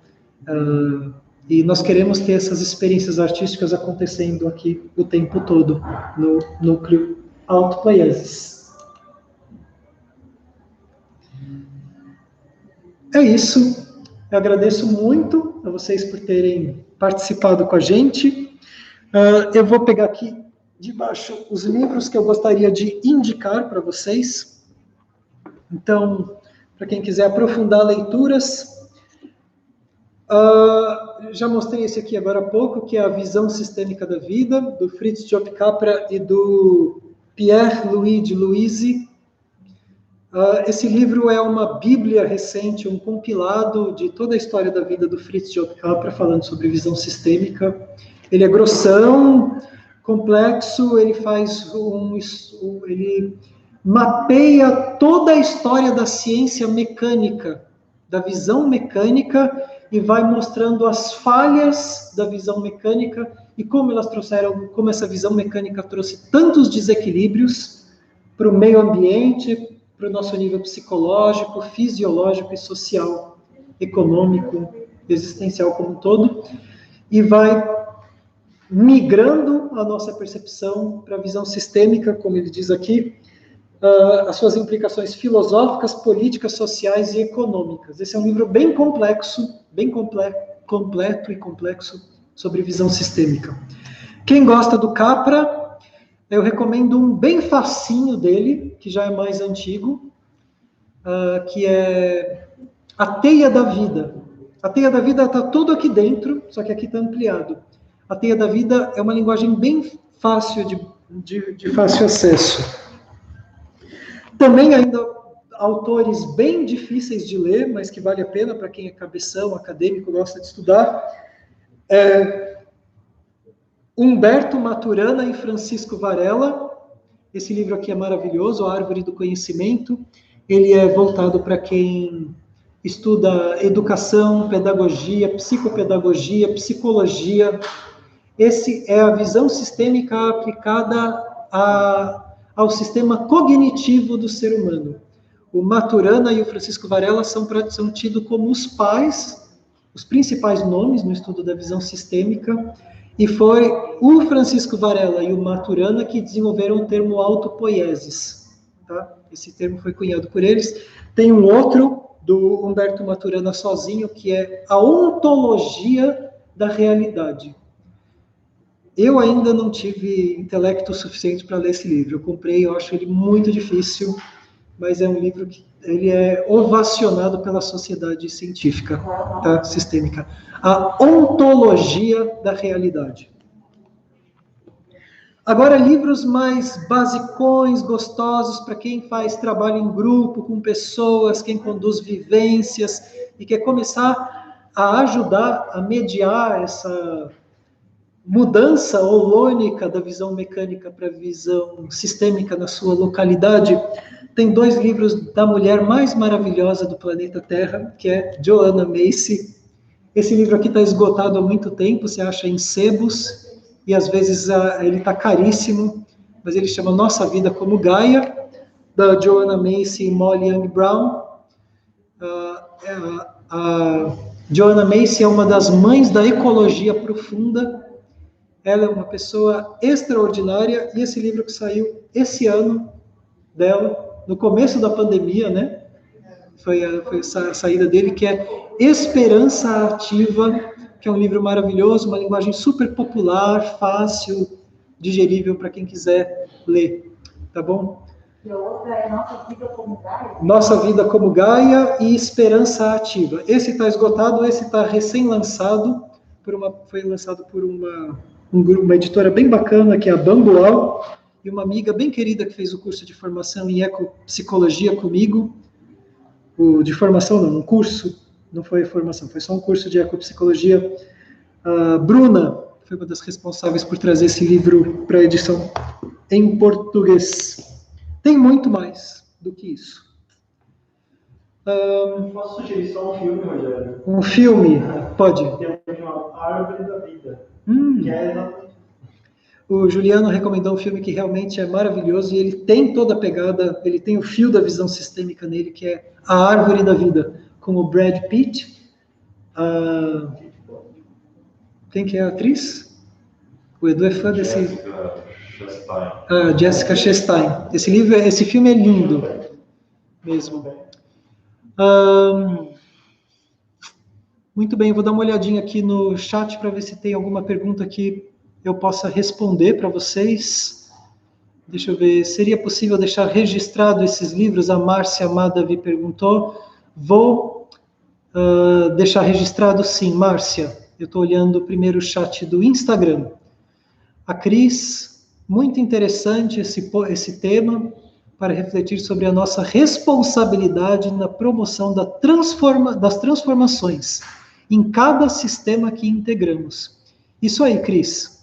E nós queremos ter essas experiências artísticas acontecendo aqui o tempo todo, no Núcleo Autopoiesis. É isso. Eu agradeço muito a vocês por terem participado com a gente. Eu vou pegar aqui debaixo os livros que eu gostaria de indicar para vocês. Então, para quem quiser aprofundar leituras, já mostrei esse aqui agora há pouco, que é A Visão Sistêmica da Vida, do Fritz Job Capra e do Pierre-Louis de Louise. Esse livro é uma bíblia recente, um compilado de toda a história da vida do Fritz Job Capra, falando sobre visão sistêmica. Ele é grossão, complexo, ele ele mapeia toda a história da ciência mecânica, da visão mecânica, e vai mostrando as falhas da visão mecânica e como como essa visão mecânica trouxe tantos desequilíbrios para o meio ambiente, para o nosso nível psicológico, fisiológico e social, econômico, existencial como um todo, e vai migrando a nossa percepção para a visão sistêmica, como ele diz aqui, as suas implicações filosóficas, políticas, sociais e econômicas. Esse é um livro bem complexo, bem completo e complexo sobre visão sistêmica. Quem gosta do Capra, Eu recomendo um bem facinho dele, que já é mais antigo, que é A Teia da Vida. A Teia da Vida está tudo aqui dentro, só que aqui está ampliado. A Teia da Vida é uma linguagem bem fácil de fácil acesso. Também ainda autores bem difíceis de ler, mas que vale a pena para quem é cabeção, acadêmico, gosta de estudar. Humberto Maturana e Francisco Varela. Esse livro aqui é maravilhoso, A Árvore do Conhecimento. Ele é voltado para quem estuda educação, pedagogia, psicopedagogia, psicologia. Esse é a visão sistêmica aplicada ao sistema cognitivo do ser humano. O Maturana e o Francisco Varela são tidos como os pais, os principais nomes no estudo da visão sistêmica, e foi o Francisco Varela e o Maturana que desenvolveram o termo autopoiesis. Tá? Esse termo foi cunhado por eles. Tem um outro, do Humberto Maturana sozinho, que é a ontologia da realidade. Eu ainda não tive intelecto suficiente para ler esse livro. Eu comprei, eu acho ele muito difícil, mas é um livro que ele é ovacionado pela sociedade científica, tá? Sistêmica. A ontologia da realidade. Agora, livros mais basicões, gostosos, para quem faz trabalho em grupo, com pessoas, quem conduz vivências e quer começar a ajudar a mediar essa mudança holônica da visão mecânica para a visão sistêmica na sua localidade. Tem 2 livros da mulher mais maravilhosa do planeta Terra, que é Joanna Macy. Esse livro aqui está esgotado há muito tempo, você acha em sebos, e às vezes ele está caríssimo, mas ele chama Nossa Vida como Gaia, da Joanna Macy e Molly Young Brown. A Joanna Macy é uma das mães da ecologia profunda. Ela é uma pessoa extraordinária, e esse livro que saiu esse ano dela, no começo da pandemia, né? Foi a saída dele, que é Esperança Ativa, que é um livro maravilhoso, uma linguagem super popular, fácil, digerível para quem quiser ler, tá bom? E a outra é Nossa Vida como Gaia? Nossa Vida como Gaia e Esperança Ativa. Esse está esgotado, esse está recém-lançado, foi lançado por uma editora bem bacana, que é a Bambual, e uma amiga bem querida que fez o curso de formação em ecopsicologia comigo. De formação não, um curso, não foi formação, foi só um curso de ecopsicologia. A Bruna foi uma das responsáveis por trazer esse livro para a edição em português. Tem muito mais do que isso. Posso sugerir só um filme, Rogério? Um filme? Pode. Tem um filme chamado A Árvore da Vida, que é exatamente... O Juliano recomendou um filme que realmente é maravilhoso, e ele tem toda a pegada, ele tem o fio da visão sistêmica nele, que é A Árvore da Vida, com o Brad Pitt. Quem que é a atriz? O Edu é fã desse... Jessica Chastain. Esse filme é lindo, mesmo. Muito bem, eu vou dar uma olhadinha aqui no chat para ver se tem alguma pergunta que eu possa responder para vocês. Deixa eu ver, seria possível deixar registrado esses livros? A Márcia Madavi perguntou. Vou deixar registrado sim, Márcia. Eu estou olhando primeiro o chat do Instagram. A Cris, muito interessante esse tema, para refletir sobre a nossa responsabilidade na promoção das transformações em cada sistema que integramos. Isso aí, Cris.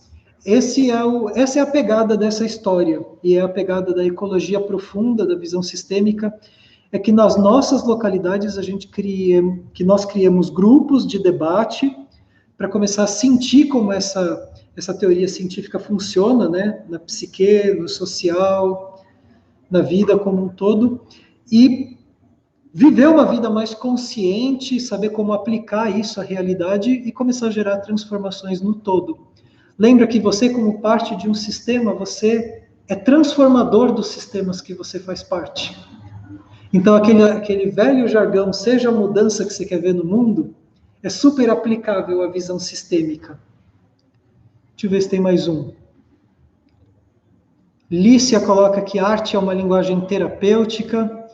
Essa é a pegada dessa história, e é a pegada da ecologia profunda, da visão sistêmica, é que nas nossas localidades nós criamos grupos de debate para começar a sentir como essa teoria científica funciona, né, na psique, no social, na vida como um todo, e viver uma vida mais consciente, saber como aplicar isso à realidade e começar a gerar transformações no todo. Lembra que você, como parte de um sistema, você é transformador dos sistemas que você faz parte. Então, aquele velho jargão, seja a mudança que você quer ver no mundo, é super aplicável à visão sistêmica. Deixa eu ver se tem mais um. Lícia coloca que arte é uma linguagem terapêutica.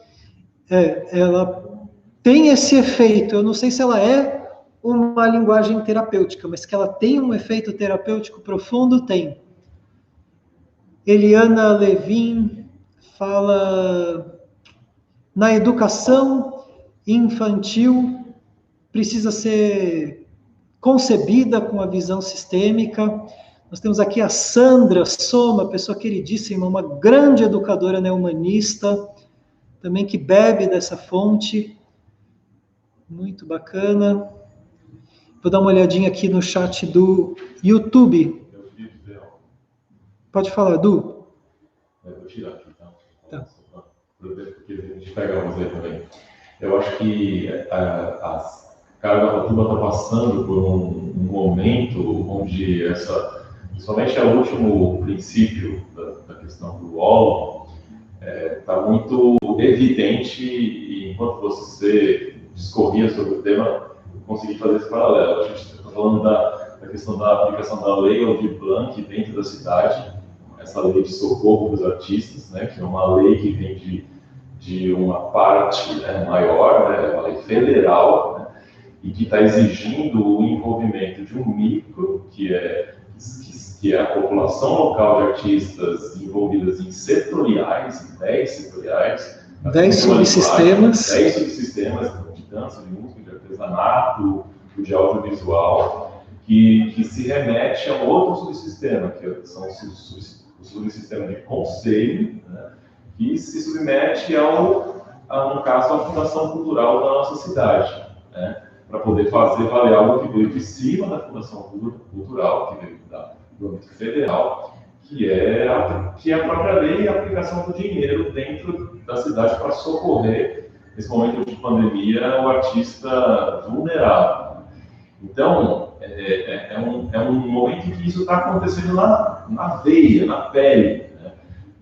Ela tem esse efeito. Eu não sei se ela é uma linguagem terapêutica, mas que ela tem um efeito terapêutico profundo, tem. Eliana Levin fala: na educação infantil precisa ser concebida com a visão sistêmica. Nós temos aqui a Sandra Soma, pessoa queridíssima, uma grande educadora neohumanista, também que bebe dessa fonte. Muito bacana. Vou dar uma olhadinha aqui no chat do YouTube. Pode falar, Du. Eu vou tirar aqui, tá? Tá. Porque a gente pega você também. Eu acho que a turma está passando por um momento onde principalmente o último princípio da questão do holo, está muito evidente, e enquanto você discorria sobre o tema, eu consegui fazer esse paralelo. A gente está falando da questão da aplicação da lei Aldir Blanc dentro da cidade, essa lei de socorro dos artistas, né, que é uma lei que vem de uma parte, né, maior, né, uma lei federal, né, e que está exigindo o envolvimento de um micro, que é a população local de artistas envolvidas em setoriais, 10 setoriais. 10 subsistemas. 10 subsistemas de dança, de música, de artesanato, de audiovisual, que se remete a um outro subsistema, que são o subsistema de conselho, né, que se submete no caso, à Fundação Cultural da nossa cidade, né, para poder fazer valer algo que veio de cima da Fundação Cultural, que veio do âmbito federal, que é a própria lei e a aplicação do dinheiro dentro da cidade para socorrer, nesse momento de pandemia, o artista vulnerável. Então, é um momento em que isso está acontecendo na veia, na pele, né?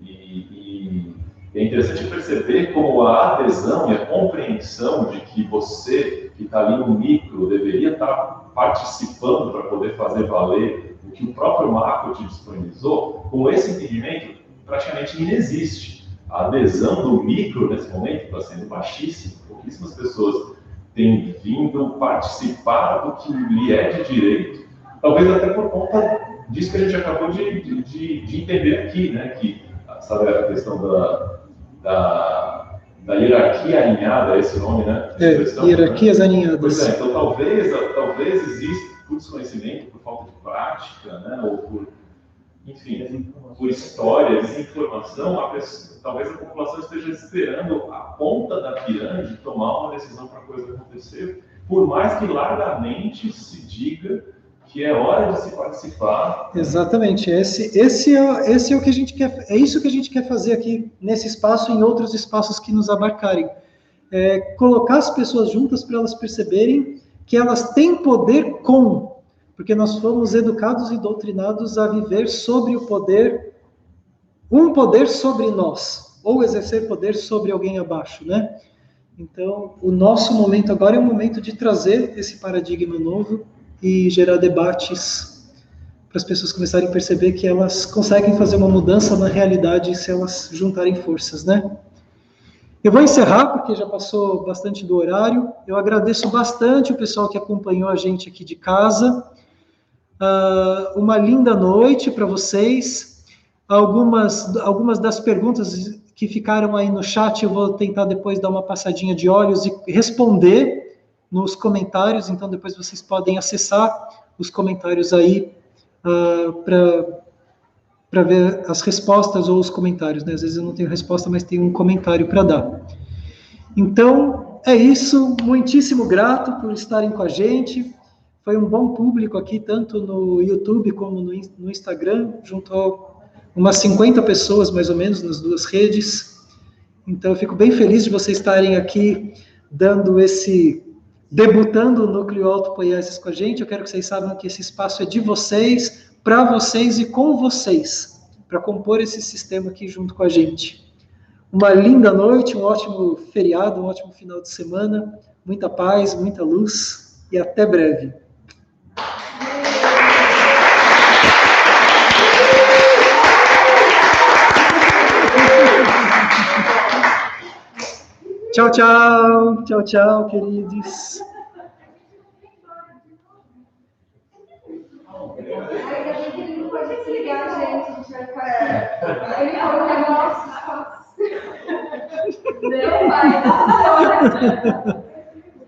E é interessante perceber como a adesão e a compreensão de que você, que está ali no micro, deveria estar participando para poder fazer valer o que o próprio macro te disponibilizou, com esse entendimento praticamente inexiste. A adesão do micro, nesse momento, está sendo baixíssima. Pouquíssimas pessoas têm vindo participar do que lhe é de direito, talvez até por conta disso que a gente acabou de entender aqui, né? Que, sabe, a questão da hierarquia alinhada, esse nome, né? Hierarquias alinhadas. Pois é, então talvez exista por desconhecimento, por falta de prática, né? Ou por, enfim, por história, desinformação, talvez a população esteja esperando a ponta da pirâmide tomar uma decisão para a coisa acontecer, por mais que largamente se diga que é hora de se participar. Exatamente, esse é o que a gente quer, é isso que a gente quer fazer aqui nesse espaço e em outros espaços que nos abarcarem. Colocar as pessoas juntas para elas perceberem que elas têm poder porque nós fomos educados e doutrinados a viver sobre o poder, um poder sobre nós, ou exercer poder sobre alguém abaixo, né? Então, o nosso momento agora é um momento de trazer esse paradigma novo e gerar debates para as pessoas começarem a perceber que elas conseguem fazer uma mudança na realidade se elas juntarem forças, né? Eu vou encerrar, porque já passou bastante do horário. Eu agradeço bastante o pessoal que acompanhou a gente aqui de casa. Uma linda noite para vocês. Algumas das perguntas que ficaram aí no chat, eu vou tentar depois dar uma passadinha de olhos e responder nos comentários. Então, depois vocês podem acessar os comentários aí para ver as respostas ou os comentários, né? Às vezes eu não tenho resposta, mas tenho um comentário para dar. Então, é isso. Muitíssimo grato por estarem com a gente. Foi um bom público aqui, tanto no YouTube como no Instagram. Juntou umas 50 pessoas, mais ou menos, nas duas redes. Então, eu fico bem feliz de vocês estarem aqui debutando o Núcleo Alto Poiesis com a gente. Eu quero que vocês saibam que esse espaço é de vocês, para vocês e com vocês, para compor esse sistema aqui junto com a gente. Uma linda noite, um ótimo feriado, um ótimo final de semana, muita paz, muita luz e até breve. Tchau, tchau. Tchau, tchau, queridos. Ai, a gente não pode desligar, gente. A gente vai ficar. Ele falou que é nosso. Não vai.